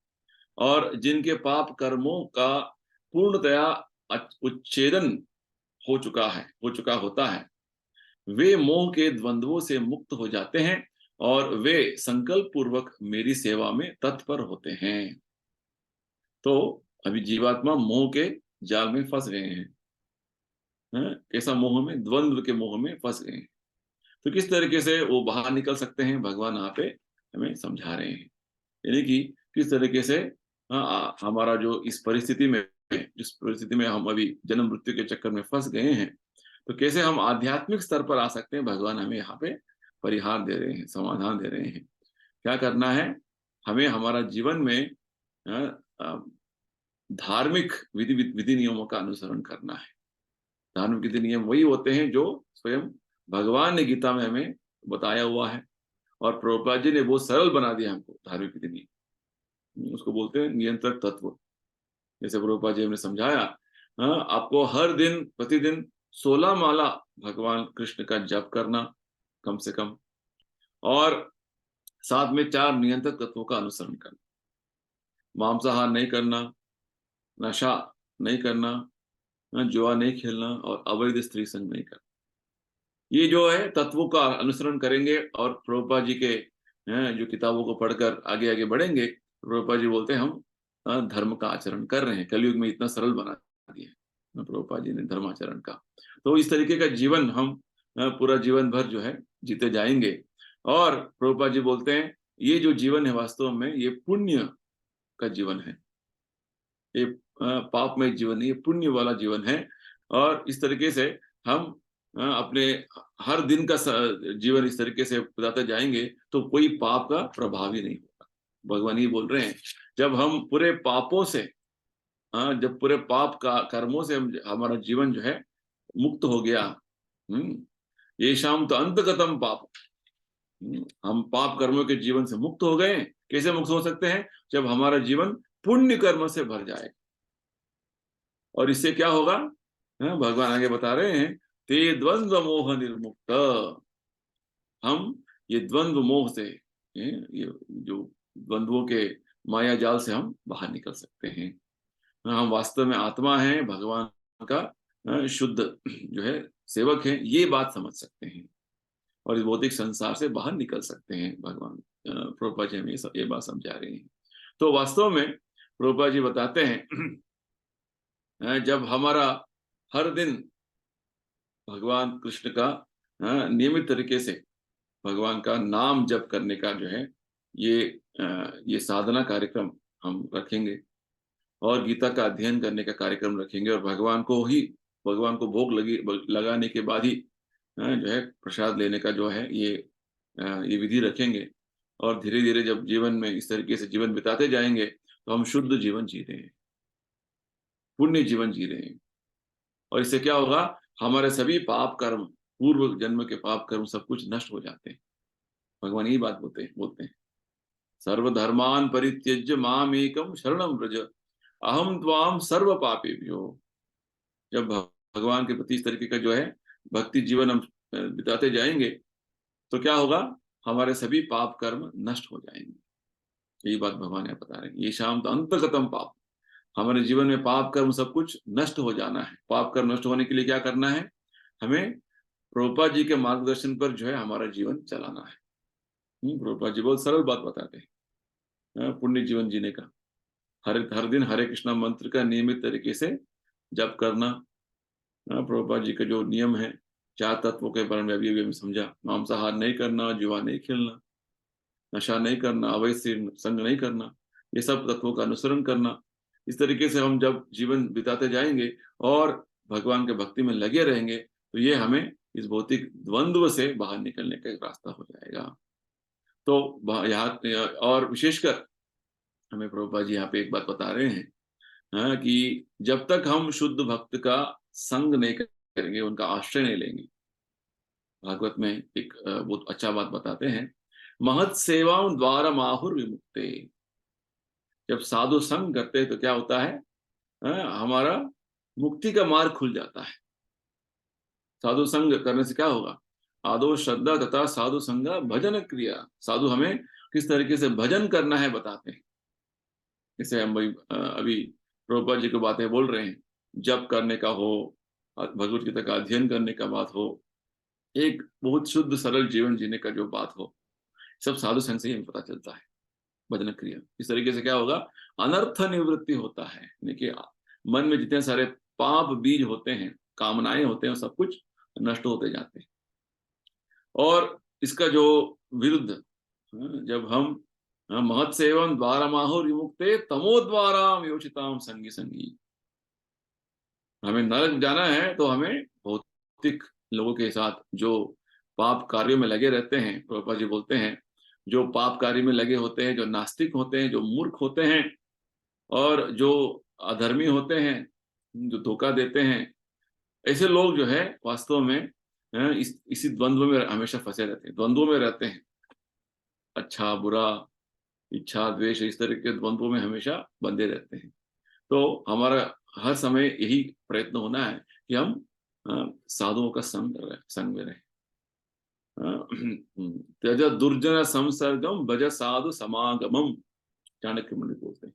और जिनके पाप कर्मों का पूर्णतया उच्छेदन हो चुका होता है, वे मोह के द्वंद्वों से मुक्त हो जाते हैं और वे संकल्प पूर्वक मेरी सेवा में तत्पर होते हैं। तो अभी जीवात्मा मोह के जाल में फंस गए हैं। कैसा मोह में? द्वंद्व के मोह में फंस गए हैं। तो किस तरीके से वो बाहर निकल सकते हैं, भगवान यहाँ पे हमें समझा रहे हैं। यानी कि किस तरीके से हमारा जो इस परिस्थिति में, जिस परिस्थिति में हम अभी जन्म मृत्यु के चक्कर में फंस गए हैं, तो कैसे हम आध्यात्मिक स्तर पर आ सकते हैं, भगवान हमें यहाँ पे परिहार दे रहे हैं, समाधान दे रहे हैं। क्या करना है हमें? हमारा जीवन में धार्मिक विधि नियमों का अनुसरण करना है। धार्मिक विधि नियम वही होते हैं जो स्वयं भगवान ने गीता में हमें बताया हुआ है, और प्रभुपाद जी ने बहुत सरल बना दिया हमको धार्मिक विधि नियम। उसको बोलते हैं नियंत्रक तत्व। जैसे प्रभुपाद जी ने समझाया, आपको हर दिन प्रतिदिन 16 माला भगवान कृष्ण का जप करना कम से कम, और साथ में 4 नियंत्रक तत्वों का अनुसरण करना। मांसाहार नहीं करना, नशा नहीं करना, जुआ नहीं खेलना, और अवैध स्त्री संग नहीं करना। ये जो है तत्वों का अनुसरण करेंगे, और प्रभुपाद जी के जो किताबों को पढ़कर आगे आगे बढ़ेंगे, प्रभुपाद जी बोलते हैं हम धर्म का आचरण कर रहे हैं। कलयुग में इतना सरल बना दिया प्रभुपाद जी ने धर्माचरण का। तो इस तरीके का जीवन हम पूरा जीवन भर जो है जीते जाएंगे। और प्रभुपाद जी बोलते हैं ये जो जीवन है वास्तव में ये पुण्य का जीवन है, ये पापमय जीवन नहीं, ये पुण्य वाला जीवन है। और इस तरीके से हम अपने हर दिन का जीवन इस तरीके से बताते जाएंगे तो कोई पाप का प्रभाव ही नहीं होगा। भगवान ही बोल रहे हैं, जब हम पूरे पापों से, जब पूरे पाप का कर्मों से हमारा जीवन जो है मुक्त हो गया, ये शाम तो अंतगतम पाप, हम पाप कर्मों के जीवन से मुक्त हो गए। कैसे मुक्त हो सकते हैं? जब हमारा जीवन पुण्य कर्म से भर जाए। और इससे क्या होगा? भगवान आगे बता रहे हैं, ते द्वंद्व मोह निर्मुक्त। हम ये द्वंद्व मोह से, ये जो द्वंद्वों के माया जाल से हम बाहर निकल सकते हैं। हम वास्तव में आत्मा हैं, भगवान का शुद्ध जो है सेवक है, ये बात समझ सकते हैं और इस भौतिक संसार से बाहर निकल सकते हैं। भगवान प्रभुपाद जी हमें ये बात समझा रहे हैं। तो वास्तव में प्रभुपाद जी बताते हैं, जब हमारा हर दिन भगवान कृष्ण का नियमित तरीके से भगवान का नाम जप करने का जो है ये साधना कार्यक्रम हम रखेंगे, और गीता का अध्ययन करने का कार्यक्रम रखेंगे, और भगवान को भोग लगाने के बाद ही जो है प्रसाद लेने का जो है ये विधि रखेंगे। और धीरे धीरे जब जीवन में इस तरीके से जीवन बिताते जाएंगे तो हम शुद्ध जीवन जी रहे हैं, पुण्य जीवन जी रहे हैं। और इससे क्या होगा? हमारे सभी पाप कर्म, पूर्व जन्म के पाप कर्म सब कुछ नष्ट हो जाते हैं। भगवान यही बात बोलते हैं सर्वधर्मान परित्यज्य माम एकम शरणम व्रज अहम त्वाम सर्व पापेभ्यो। जब भगवान के प्रति इस तरीके का जो है भक्ति जीवन हम बिताते जाएंगे तो क्या होगा? हमारे सभी पाप कर्म नष्ट हो जाएंगे। यही बात भगवान यहाँ बता रहे हैं, ये शाम तो अंतगतम पाप। हमारे जीवन में पाप कर्म सब कुछ नष्ट हो जाना है। पाप कर्म नष्ट होने के लिए क्या करना है? हमें प्रभुपाद जी के मार्गदर्शन पर जो है हमारा जीवन चलाना है। प्रभुपाद जी बहुत सरल बात बताते हैं पुण्य जीवन जीने का। हर दिन हरे कृष्णा मंत्र का नियमित तरीके से जप करना। प्रभुपाद जी का जो नियम है 4 तत्वों के बारे में अभी हमने समझा। मांसाहार नहीं करना, जुआ नहीं खेलना, नशा नहीं करना, अवैध संग नहीं करना, ये सब तत्वों का अनुसरण करना। इस तरीके से हम जब जीवन बिताते जाएंगे और भगवान के भक्ति में लगे रहेंगे तो ये हमें इस भौतिक द्वंद्व से बाहर निकलने का एक रास्ता हो जाएगा। तो यहाँ और विशेषकर हमें प्रभुपाद जी यहाँ पे एक बात बता रहे हैं कि जब तक हम शुद्ध भक्त का संग नहीं करेंगे, उनका आश्रय नहीं लेंगे। भागवत में एक बहुत अच्छा बात बताते हैं, महत सेवाओं द्वारा माहुर विमुक्ते। जब साधु संग करते हैं तो क्या होता है, हमारा मुक्ति का मार्ग खुल जाता है। साधु संग करने से क्या होगा, आदो श्रद्धा तथा साधु संग भजन क्रिया। साधु हमें किस तरीके से भजन करना है बताते हैं। जैसे हम अभी प्रभुपाद जी की बातें बोल रहे हैं, जप करने का हो, भगवत गीता का अध्ययन करने का बात हो, एक बहुत शुद्ध सरल जीवन जीने का जो बात हो, सब साधु संग से ही हमें पता चलता है। भजन क्रिया इस तरीके से क्या होगा, अनर्थ निवृत्ति होता है। देखिए, मन में जितने सारे पाप बीज होते हैं, कामनाएं होते हैं, सब कुछ नष्ट होते जाते हैं। और इसका जो विरुद्ध, जब हम महत सेवम द्वारा माहुर विमुक्ते तमो द्वारा योचिताम संगी संगी। हमें नरक जाना है तो हमें भौतिक लोगों के साथ जो पाप कार्यों में लगे रहते हैं, प्रभुपाद जी बोलते हैं, जो पाप कार्य में लगे होते हैं, जो नास्तिक होते हैं, जो मूर्ख होते हैं, और जो अधर्मी होते हैं, जो धोखा देते हैं, ऐसे लोग जो है वास्तव में इसी द्वंद्व में हमेशा फंसे रहते हैं, द्वंद्वों में रहते हैं। अच्छा बुरा, इच्छा द्वेष, इस तरह के द्वंद्वों में हमेशा बंधे रहते हैं। तो हमारा हर समय यही प्रयत्न होना है कि हम साधुओं का संग में रहें। त्यज दुर्जन संसर्गम भज साधु समागमम, चाणक्य मुनि बोलते हैं।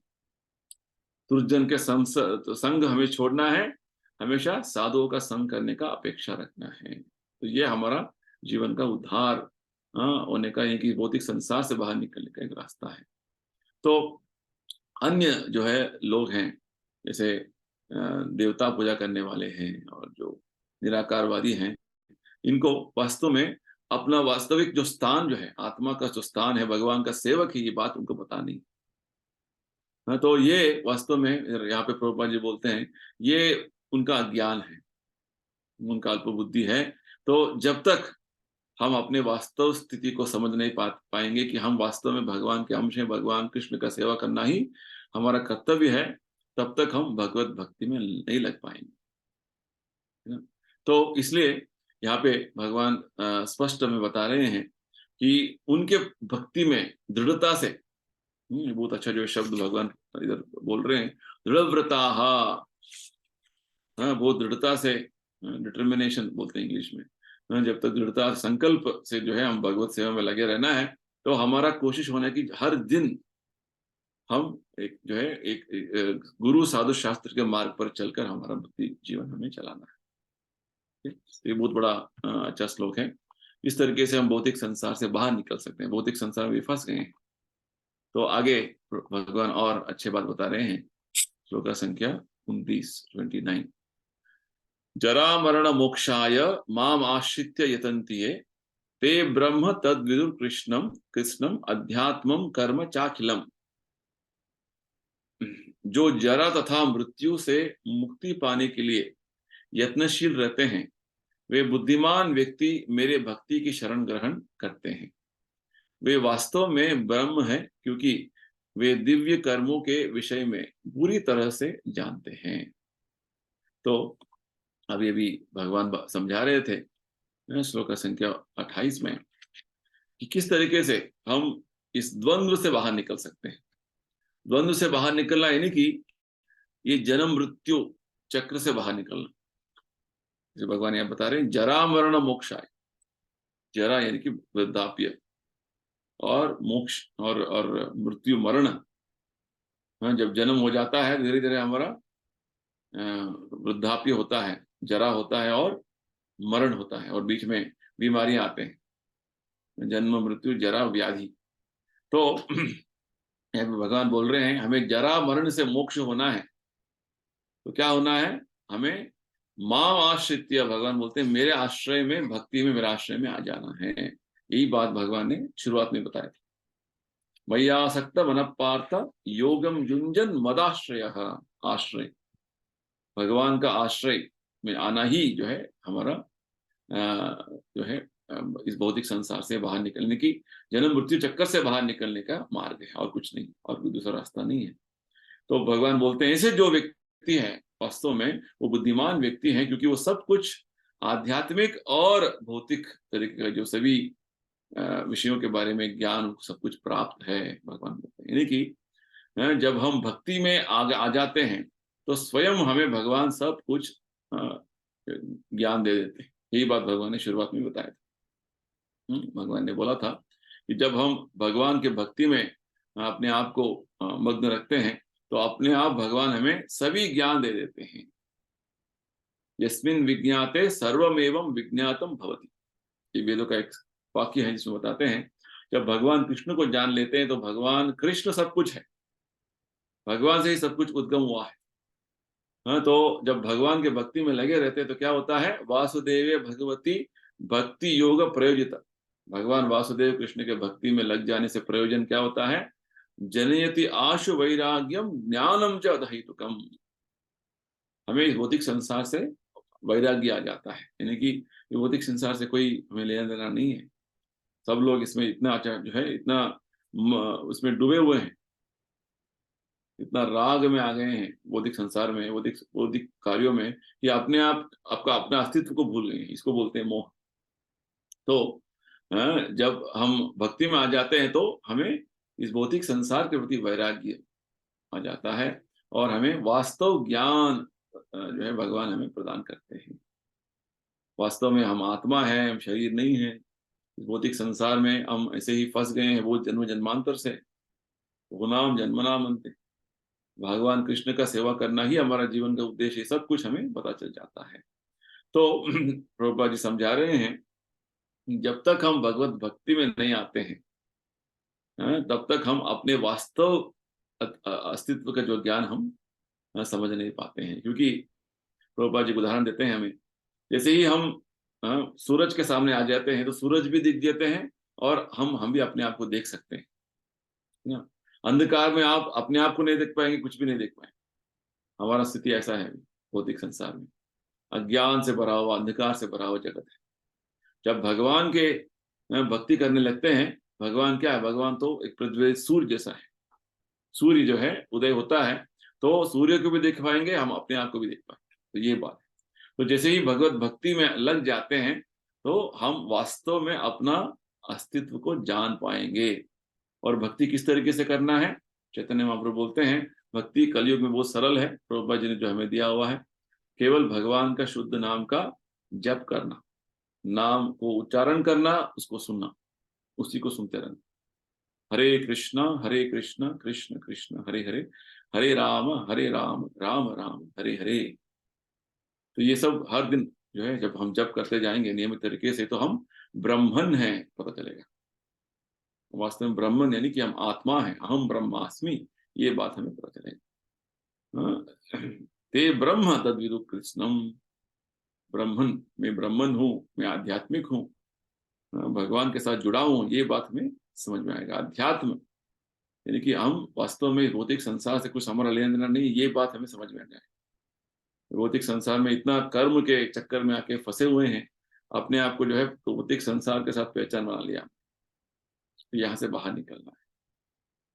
दुर्जन के संग हमें छोड़ना है, हमेशा साधुओं का संग करने का अपेक्षा रखना है। तो ये हमारा जीवन का उद्धार होने का, यानी कि भौतिक संसार से बाहर निकलने का एक रास्ता है। तो अन्य जो है लोग हैं, जैसे देवता पूजा करने वाले हैं और जो निराकारवादी हैं, इनको वास्तव में अपना वास्तविक जो स्थान जो है, आत्मा का जो स्थान है, भगवान का सेवक है, ये बात उनको पता नहीं। तो ये वास्तव में यहाँ पे प्रभुपाद जी बोलते हैं, ये उनका अज्ञान है, उनका अल्प बुद्धि है। तो जब तक हम अपने वास्तव स्थिति को समझ नहीं पाएंगे कि हम वास्तव में भगवान के अंश हैं, भगवान कृष्ण का सेवा करना ही हमारा कर्तव्य है, तब तक हम भगवत भक्ति में नहीं लग पाएंगे, है ना? तो इसलिए यहाँ पे भगवान स्पष्ट हमें बता रहे हैं कि उनके भक्ति में दृढ़ता से, बहुत अच्छा जो शब्द भगवान इधर बोल रहे हैं, दृढ़व्रता, हाँ, बहुत दृढ़ता से, डिटर्मिनेशन बोलते हैं इंग्लिश में। जब तक दृढ़ता संकल्प से जो है हम भगवत सेवा में लगे रहना है, तो हमारा कोशिश होना है कि हर दिन हम एक जो है एक गुरु साधु शास्त्र के मार्ग पर चलकर हमारा भक्ति जीवन हमें चलाना है। ये बहुत बड़ा अच्छा श्लोक है। इस तरीके से हम भौतिक संसार से बाहर निकल सकते हैं। भौतिक संसार में फंस गए हैं, तो आगे भगवान और अच्छे बात बता रहे हैं। श्लोक संख्या 29। जरा मरण मोक्षाय माम आश्रित्य यतन्ति ये, ते ब्रह्म तद्विदुर कृष्णम कृष्णम अध्यात्मम कर्म चाखिलम। जो जरा तथा मृत्यु से मुक्ति पाने के लिए यत्नशील रहते हैं, वे बुद्धिमान व्यक्ति मेरे भक्ति की शरण ग्रहण करते हैं। वे वास्तव में ब्रह्म है, क्योंकि वे दिव्य कर्मों के विषय में पूरी तरह से जानते हैं। तो अभी अभी भगवान समझा रहे थे श्लोक संख्या 28 में कि किस तरीके से हम इस द्वंद्व से बाहर निकल सकते हैं। द्वंद्व से बाहर निकलना यानी कि ये जन्म मृत्यु चक्र से बाहर निकलना। जो भगवान यहाँ बता रहे हैं, जरा मरण मोक्षाय। जरा यानी कि वृद्धाप्य, और मोक्ष और मृत्यु मरण। जब जन्म हो जाता है, धीरे धीरे हमारा वृद्धाप्य होता है, जरा होता है और मरण होता है, और बीच में बीमारियां आते हैं, जन्म मृत्यु जरा व्याधि। तो यहाँ पे भगवान बोल रहे हैं, हमें जरा मरण से मोक्ष होना है, तो क्या होना है, हमें माम आश्रित्य, भगवान बोलते हैं मेरे आश्रय में, भक्ति में, मेरे आश्रय में आ जाना है। यही बात भगवान ने शुरुआत में बताई थी। मय्यासक्त मनः पार्थ योगम युञ्जन मदाश्रय। आश्रय, भगवान का आश्रय में आना ही जो है हमारा जो है इस भौतिक संसार से बाहर निकलने की, जन्म मृत्यु चक्कर से बाहर निकलने का मार्ग है, और कुछ नहीं, और कोई दूसरा रास्ता नहीं है। तो भगवान बोलते हैं ऐसे जो व्यक्ति है वास्तव में वो बुद्धिमान व्यक्ति है, क्योंकि वो सब कुछ आध्यात्मिक और भौतिक तरीके का जो सभी विषयों के बारे में ज्ञान सब कुछ प्राप्त है, भगवान बोलते हैं। यानी कि जब हम भक्ति में आ जाते हैं, तो स्वयं हमें भगवान सब कुछ अ, ज्ञान दे देते हैं। यही बात भगवान ने शुरुआत में बताया था। भगवान ने बोला था कि जब हम भगवान के भक्ति में अपने आप को मग्न रखते हैं, तो अपने आप भगवान हमें सभी ज्ञान दे देते हैं। यस्मिन् विज्ञाते सर्वमेवं विज्ञातम भवति, ये वेदों का एक वाक्य है जिसमें बताते हैं, जब भगवान कृष्ण को जान लेते हैं तो भगवान कृष्ण सब कुछ है, भगवान से ही सब कुछ उद्गम हुआ है। हाँ, तो जब भगवान के भक्ति में लगे रहते हैं तो क्या होता है, वासुदेव भगवती भक्ति योग प्रयोजित, भगवान वासुदेव कृष्ण के भक्ति में लग जाने से प्रयोजन क्या होता है, जनयति आशु वैराग्यम ज्ञानम च अदहितुकम, हमें इस भौतिक संसार से वैराग्य आ जाता है। यानी कि ये भौतिक संसार से कोई हमें लेना देना नहीं है। सब लोग इसमें इतना अच्छा जो है, इतना उसमें डूबे हुए हैं, इतना राग में आ गए हैं बौद्धिक संसार में, बौद्धिक बौद्धिक कार्यों में, कि अपने आप आपका अपना अस्तित्व को भूल गए हैं। इसको बोलते हैं मोह। तो जब हम भक्ति में आ जाते हैं तो हमें इस भौतिक संसार के प्रति वैराग्य आ जाता है, और हमें वास्तव ज्ञान जो है भगवान हमें प्रदान करते हैं। वास्तव में हम आत्मा है, हम शरीर नहीं है। इस भौतिक संसार में हम ऐसे ही फंस गए हैं, वो जन्म जन्मांतर से, गुनाम जन्मनाम अंते। भगवान कृष्ण का सेवा करना ही हमारा जीवन का उद्देश्य है, सब कुछ हमें पता चल जाता है। तो प्रभुपाद जी समझा रहे हैं कि जब तक हम भगवत भक्ति में नहीं आते हैं, तब तक हम अपने वास्तव अस्तित्व का जो ज्ञान हम समझ नहीं पाते हैं। क्योंकि प्रभुपाद जी उदाहरण देते हैं हमें, जैसे ही हम सूरज के सामने आ जाते हैं तो सूरज भी दिख जाते हैं, और हम भी अपने आप को देख सकते हैं ना। अंधकार में आप अपने आप को नहीं देख पाएंगे, कुछ भी नहीं देख पाएंगे। हमारा स्थिति ऐसा है भौतिक संसार में, अज्ञान से भरा हुआ, अंधकार से भरा हुआ जगत है। जब भगवान के भक्ति करने लगते हैं, भगवान क्या है, भगवान तो एक प्रज्वलित सूर्य जैसा है। सूर्य जो है उदय होता है तो सूर्य को भी देख पाएंगे, हम अपने आप को भी देख पाएंगे। तो ये बात है। तो जैसे ही भगवत भक्ति में लग जाते हैं तो हम वास्तव में अपना अस्तित्व को जान पाएंगे। और भक्ति किस तरीके से करना है, चैतन्य महाप्रभु बोलते हैं, भक्ति कलयुग में बहुत सरल है। प्रभुपाद जी ने जो हमें दिया हुआ है, केवल भगवान का शुद्ध नाम का जप करना, नाम को उच्चारण करना, उसको सुनना, उसी को सुनते रहना। हरे कृष्ण कृष्ण कृष्ण हरे हरे, हरे राम राम राम हरे हरे। तो ये सब हर दिन जो है जब हम जप करते जाएंगे नियमित तरीके से, तो हम ब्रह्मन हैं पता चलेगा। वास्तव में ब्रह्मन यानी कि हम आत्मा हैं, अहम ब्रह्मास्मि, ये बात हमें पता चलेगी। ते ब्रह्म तद्विदु कृष्णम, ब्रह्मन, मैं ब्रह्मन हूँ, मैं आध्यात्मिक हूँ, भगवान के साथ जुड़ा हूँ, ये बात हमें समझ में आएगा। अध्यात्म यानी कि हम वास्तव में भौतिक संसार से कुछ हमारा लेना देना नहीं, ये बात हमें समझ में आ जाए। भौतिक संसार में इतना कर्म के चक्कर में आके फंसे हुए हैं, अपने आप को जो है भौतिक संसार के साथ पहचान बना लिया, तो यहाँ से बाहर निकलना है।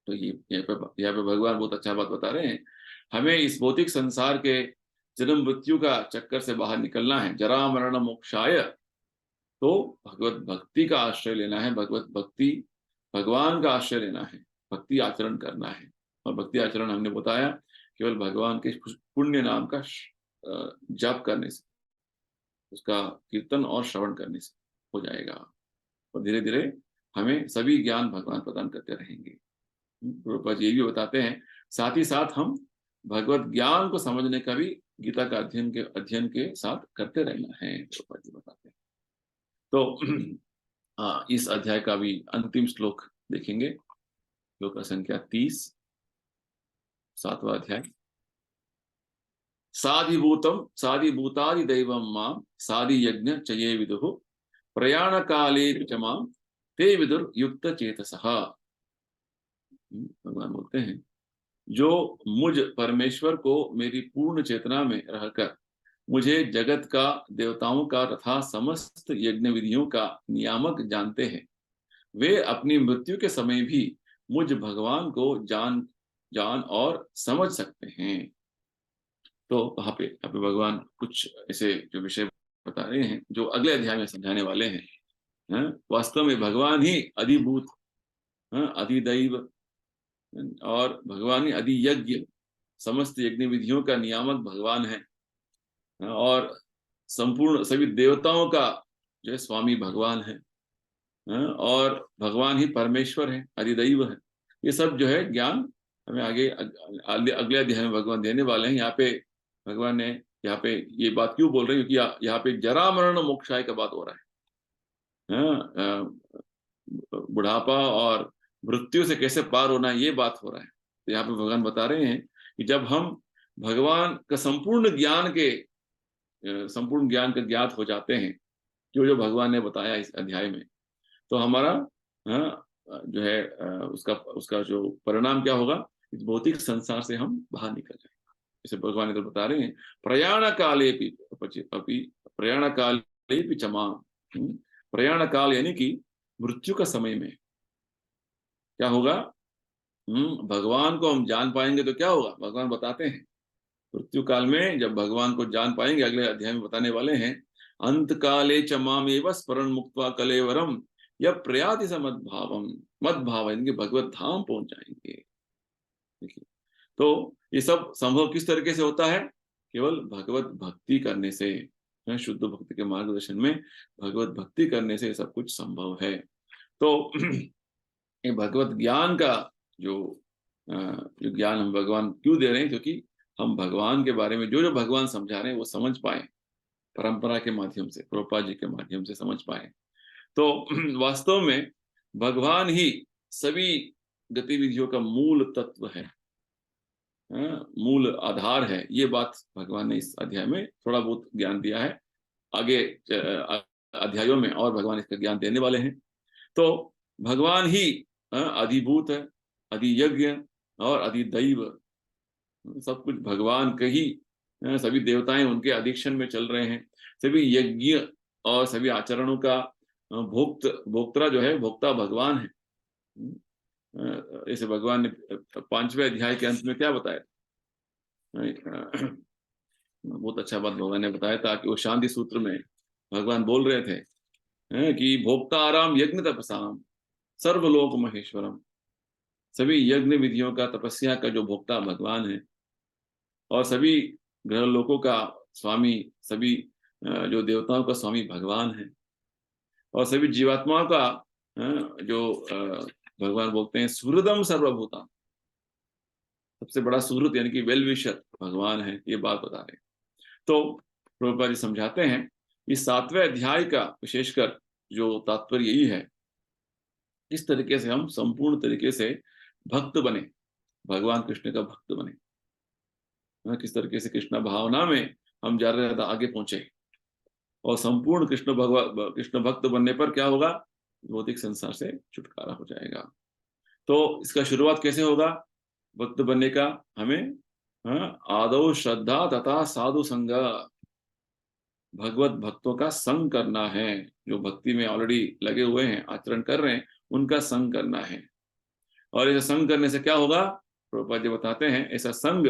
तो ये यहाँ पे भगवान बहुत अच्छा बात बता रहे हैं, हमें इस भौतिक संसार के जन्म मृत्यु का चक्कर से बाहर निकलना है, जरा मरण मोक्षाय। तो भगवत भक्ति का आश्रय लेना है, भगवत भक्ति, भगवान का आश्रय लेना है, भक्ति आचरण करना है। और भक्ति आचरण हमने बताया केवल भगवान के पुण्य नाम का जाप करने से, उसका कीर्तन और श्रवण करने से हो जाएगा। और धीरे धीरे हमें सभी ज्ञान भगवान प्रदान करते रहेंगे। प्रभुपाद जी ये भी बताते हैं, साथ ही साथ हम भगवत ज्ञान को समझने का भी गीता का अध्ययन के साथ करते रहना है, प्रभुपाद जी बताते हैं। तो इस अध्याय का भी अंतिम श्लोक देखेंगे, श्लोक संख्या 30, 7वां अध्याय। साधिभूतादि दैवं मां साधि यज्ञ चये विदुः प्रयाण काले च मां ते विदुर युक्त चेतसः। भगवान बोलते हैं, जो मुझ परमेश्वर को मेरी पूर्ण चेतना में रहकर मुझे जगत का, देवताओं का तथा समस्त यज्ञ विधियों का नियामक जानते हैं, वे अपनी मृत्यु के समय भी मुझ भगवान को जान और समझ सकते हैं। तो वहां पे भगवान कुछ ऐसे जो विषय बता रहे हैं, जो अगले अध्याय में समझाने वाले हैं। वास्तव में भगवान ही अधिभूत, अधिदैव, और भगवान ही अधियज्ञ, समस्त यज्ञ विधियों का नियामक भगवान है। और संपूर्ण सभी देवताओं का जो है स्वामी भगवान है। और भगवान ही परमेश्वर है, अधिदैव है। ये सब जो है ज्ञान हमें आगे अगले अध्याय में भगवान देने वाले हैं। यहाँ पे भगवान ने यहाँ पे ये बात क्यों बोल रहे हैं, क्योंकि यहाँ पे जरा मरण मोक्षाय का बात हो रहा है। बुढ़ापा और मृत्यु से कैसे पार होना, ये बात हो रहा है। तो यहाँ पे भगवान बता रहे हैं कि जब हम भगवान का संपूर्ण ज्ञान का ज्ञात हो जाते हैं, जो जो भगवान ने बताया इस अध्याय में, तो हमारा जो है उसका उसका जो परिणाम क्या होगा, इस भौतिक संसार से हम बाहर निकल जाएंगे। जैसे भगवान इधर बता रहे हैं, प्रयाण काले प्रयाण काले क्षमा। प्रयाण काल यानी कि मृत्यु का समय में क्या होगा, भगवान को हम जान पाएंगे तो क्या होगा, भगवान बताते हैं मृत्यु काल में जब भगवान को जान पाएंगे, अगले अध्याय में बताने वाले हैं, अंत काले च मामेव स्मरण मुक्त्वा कलेवरम यह प्रयाति स मद्भाव यानी कि भगवत धाम पहुंच जाएंगे। देखिए, तो ये सब संभव किस तरीके से होता है, केवल भगवत भक्ति करने से, शुद्ध भक्ति के मार्गदर्शन में भगवत भक्ति करने से सब कुछ संभव है। तो ये भगवत ज्ञान का जो ज्ञान हम भगवान क्यों दे रहे हैं, क्योंकि हम भगवान के बारे में जो जो भगवान समझा रहे हैं वो समझ पाए, परंपरा के माध्यम से, प्रभुपाद जी के माध्यम से समझ पाए। तो वास्तव में भगवान ही सभी गतिविधियों का मूल तत्व है, मूल आधार है। ये बात भगवान ने इस अध्याय में थोड़ा बहुत ज्ञान दिया है, आगे अध्यायों में और भगवान इसका ज्ञान देने वाले हैं। तो भगवान ही अधिभूत है, अधियज्ञ और अधिदैव, सब कुछ भगवान के ही, सभी देवताएं उनके अधिक्षण में चल रहे हैं। सभी यज्ञ और सभी आचरणों का भोक्ता जो है, भोक्ता भगवान है। ऐसे भगवान ने 5वें अध्याय के अंत में क्या बताया, बहुत अच्छा बात भगवान ने बताया था कि वो शांति सूत्र में भगवान बोल रहे थे कि भोक्ता आराम यज्ञ तपसाम सर्वलोक महेश्वरम, सभी यज्ञ विधियों का, तपस्या का जो भोक्ता भगवान है, और सभी ग्रह लोकों का स्वामी, सभी जो देवताओं का स्वामी भगवान है, और सभी जीवात्माओं का जो भगवान बोलते हैं सुहृदम सर्वभूता, सबसे बड़ा सुहृद यानी कि वेल विशर भगवान है, ये बात बता रहे हैं। तो प्रभुपाद जी समझाते हैं इस 7वें अध्याय का विशेषकर जो तात्पर्य यही है, किस तरीके से हम संपूर्ण तरीके से भक्त बने, भगवान कृष्ण का भक्त बने, किस तरीके से कृष्ण भावना में हम ज्यादा आगे पहुंचे, और संपूर्ण कृष्ण भक्त बनने पर क्या होगा, भौतिक संसार से छुटकारा हो जाएगा। तो इसका शुरुआत कैसे होगा भक्त बनने का, हमें आदौ श्रद्धा तथा साधु संग, भगवत भक्तों का संग करना है, जो भक्ति में ऑलरेडी लगे हुए हैं, आचरण कर रहे हैं, उनका संग करना है। और ऐसा संग करने से क्या होगा, प्रभुपाद जी बताते हैं, ऐसा संग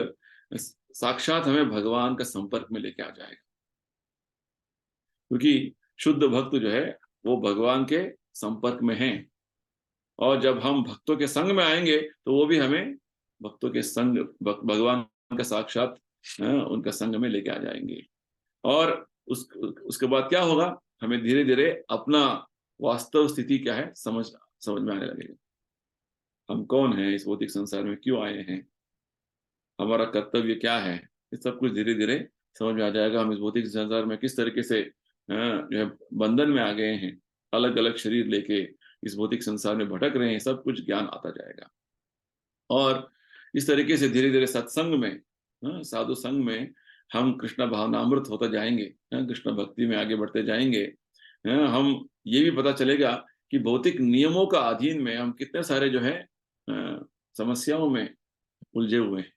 साक्षात हमें भगवान का संपर्क में लेके आ जाएगा। क्योंकि शुद्ध भक्त जो है वो भगवान के संपर्क में हैं, और जब हम भक्तों के संग में आएंगे तो वो भी हमें भक्तों के संग, भगवान का साक्षात उनका संग में लेके आ जाएंगे। और उसके बाद क्या होगा, हमें धीरे धीरे अपना वास्तव स्थिति क्या है समझ में आने लगेगा। हम कौन हैं, इस भौतिक संसार में क्यों आए हैं, हमारा कर्तव्य क्या है, ये सब कुछ धीरे धीरे समझ में आ जाएगा। हम इस भौतिक संसार में किस तरीके से जो है बंधन में आ गए हैं, अलग अलग शरीर लेके इस भौतिक संसार में भटक रहे हैं, सब कुछ ज्ञान आता जाएगा। और इस तरीके से धीरे धीरे सत्संग में, साधु संग में हम कृष्ण भावनामृत होता जाएंगे, कृष्ण भक्ति में आगे बढ़ते जाएंगे। हम ये भी पता चलेगा कि भौतिक नियमों का अधीन में हम कितने सारे जो है समस्याओं में उलझे हुए हैं।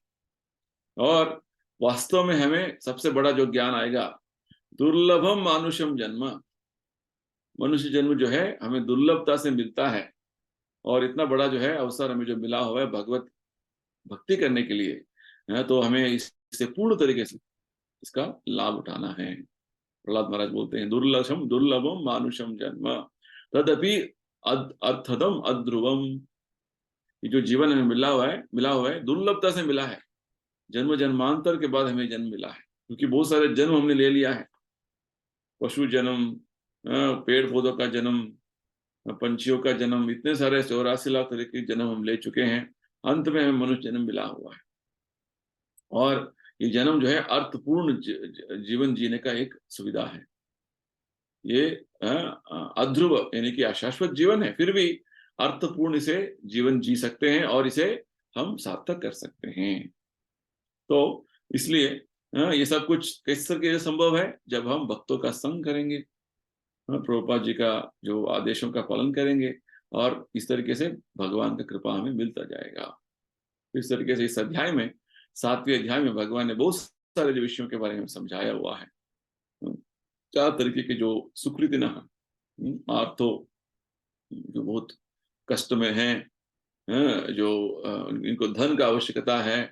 और वास्तव में हमें सबसे बड़ा जो ज्ञान आएगा, दुर्लभम मानुषम जन्म, मनुष्य जन्म जो है हमें दुर्लभता से मिलता है, और इतना बड़ा जो है अवसर हमें जो मिला हुआ है भगवत भक्ति करने के लिए, तो हमें इससे पूर्ण तरीके से इसका लाभ उठाना है। प्रहलाद महाराज बोलते हैं, दुर्लभम दुर्लभम मानुषम जन्म तदपि अर्थदम अध्रुवम। ये जो जीवन हमें मिला हुआ है दुर्लभता से मिला है, जन्म जन्मांतर के बाद हमें जन्म मिला है, क्योंकि बहुत सारे जन्म हमने ले लिया है। पशु जन्म, पेड़ पौधों का जन्म, पंछियों का जन्म, इतने सारे 84 लाख तरह के जन्म हम ले चुके हैं। अंत में हमें मनुष्य जन्म मिला हुआ है, और ये जन्म जो है अर्थपूर्ण जीवन जीने का एक सुविधा है। ये अध्रुव यानी कि अशाश्वत जीवन है, फिर भी अर्थपूर्ण इसे जीवन जी सकते हैं और इसे हम सार्थक कर सकते हैं। तो इसलिए ये सब कुछ किस तरीके से संभव है, जब हम भक्तों का संग करेंगे, प्रभुपाद जी का जो आदेशों का पालन करेंगे, और इस तरीके से भगवान का कृपा हमें मिलता जाएगा। इस तरीके से इस अध्याय में, 7वें अध्याय में भगवान ने बहुत सारे जो विषयों के बारे में समझाया हुआ है। 4 तरीके के जो सुकृतिन आर्तो, जो बहुत कष्ट में हैं, जो इनको धन का आवश्यकता है,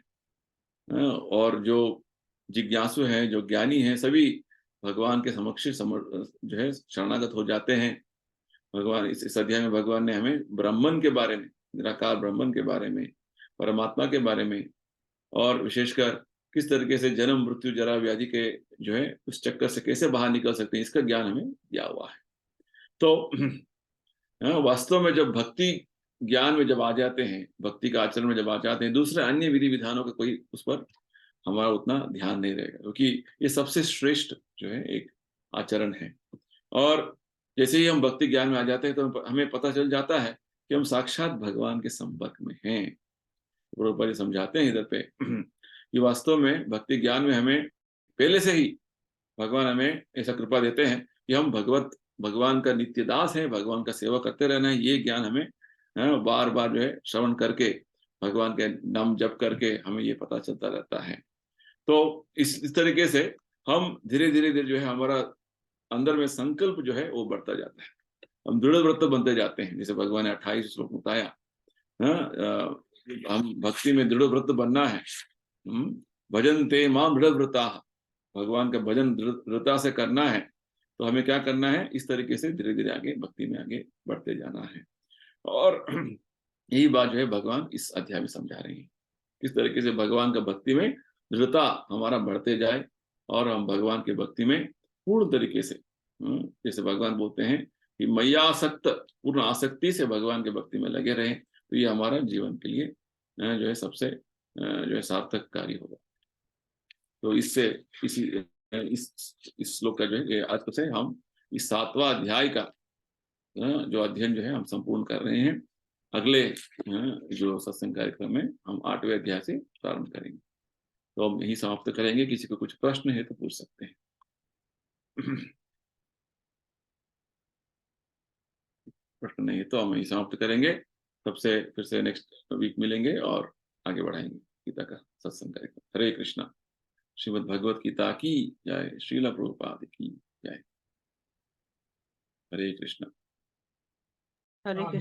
और जो जिज्ञासु हैं, जो ज्ञानी हैं, सभी भगवान के समक्ष जो है शरणागत हो जाते हैं। भगवान इस अध्याय में भगवान ने हमें ब्राह्मण के बारे में, निराकार ब्राह्मण के बारे में, परमात्मा के बारे में, और विशेषकर किस तरीके से जन्म मृत्यु जरा व्याधि के जो है उस चक्कर से कैसे बाहर निकल सकते हैं, इसका ज्ञान हमें दिया हुआ है। तो वास्तव में जब भक्ति ज्ञान में जब आ जाते हैं, भक्ति का आचरण में जब आ जाते हैं, दूसरे अन्य विधि विधानों का कोई उस पर हमारा उतना ध्यान नहीं रहेगा, क्योंकि ये सबसे श्रेष्ठ जो है एक आचरण है। और जैसे ही हम भक्ति ज्ञान में आ जाते हैं तो हमें पता चल जाता है कि हम साक्षात भगवान के संपर्क में हैं। प्रभुपाद जी समझाते हैं इधर पे कि वास्तव में भक्ति ज्ञान में हमें पहले से ही भगवान हमें ऐसा कृपा देते हैं कि हम भगवान का नित्य दास है, भगवान का सेवा करते रहना है। ये ज्ञान हमें बार बार जो है श्रवण करके, भगवान के नाम जप करके हमें ये पता चलता रहता है। तो इस तरीके से हम धीरे धीरे जो है हमारा अंदर में संकल्प जो है वो बढ़ता जाता है, हम दृढ़ व्रत बनते जाते हैं। जैसे भगवान ने 28 श्लोक में बताया, हम भक्ति में दृढ़ व्रत बनना है। भजन ते माम दृढ़ व्रता, भगवान का भजन दृढ़ता से करना है। तो हमें क्या करना है, इस तरीके से धीरे धीरे आगे भक्ति में आगे बढ़ते जाना है। और यही बात जो है भगवान इस अध्याय में समझा रहे हैं, किस तरीके से भगवान का भक्ति में दृढ़ता हमारा बढ़ते जाए, और हम भगवान की भक्ति में पूर्ण तरीके से, जैसे भगवान बोलते हैं कि मैयासक्त, पूर्ण आसक्ति से भगवान के भक्ति में लगे रहें, तो ये हमारा जीवन के लिए जो है सबसे जो है सार्थक कार्य होगा। तो इससे इस श्लोक का जो है अर्थ से हम इस 7वां अध्याय का जो अध्ययन जो है हम संपूर्ण कर रहे हैं। अगले जो सत्संग कार्यक्रम में हम 8वें अध्याय से प्रारंभ करेंगे। तो हम यही समाप्त करेंगे। किसी को कुछ प्रश्न है तो पूछ सकते हैं। प्रश्न नहीं है तो हम यही समाप्त करेंगे। तब से फिर से नेक्स्ट वीक मिलेंगे और आगे बढ़ाएंगे गीता का सत्संग कार्यक्रम। हरे कृष्णा। श्रीमद् भगवत गीता की जय। श्रील प्रभुपाद की जय। हरे कृष्णा। हरे कृष्ण।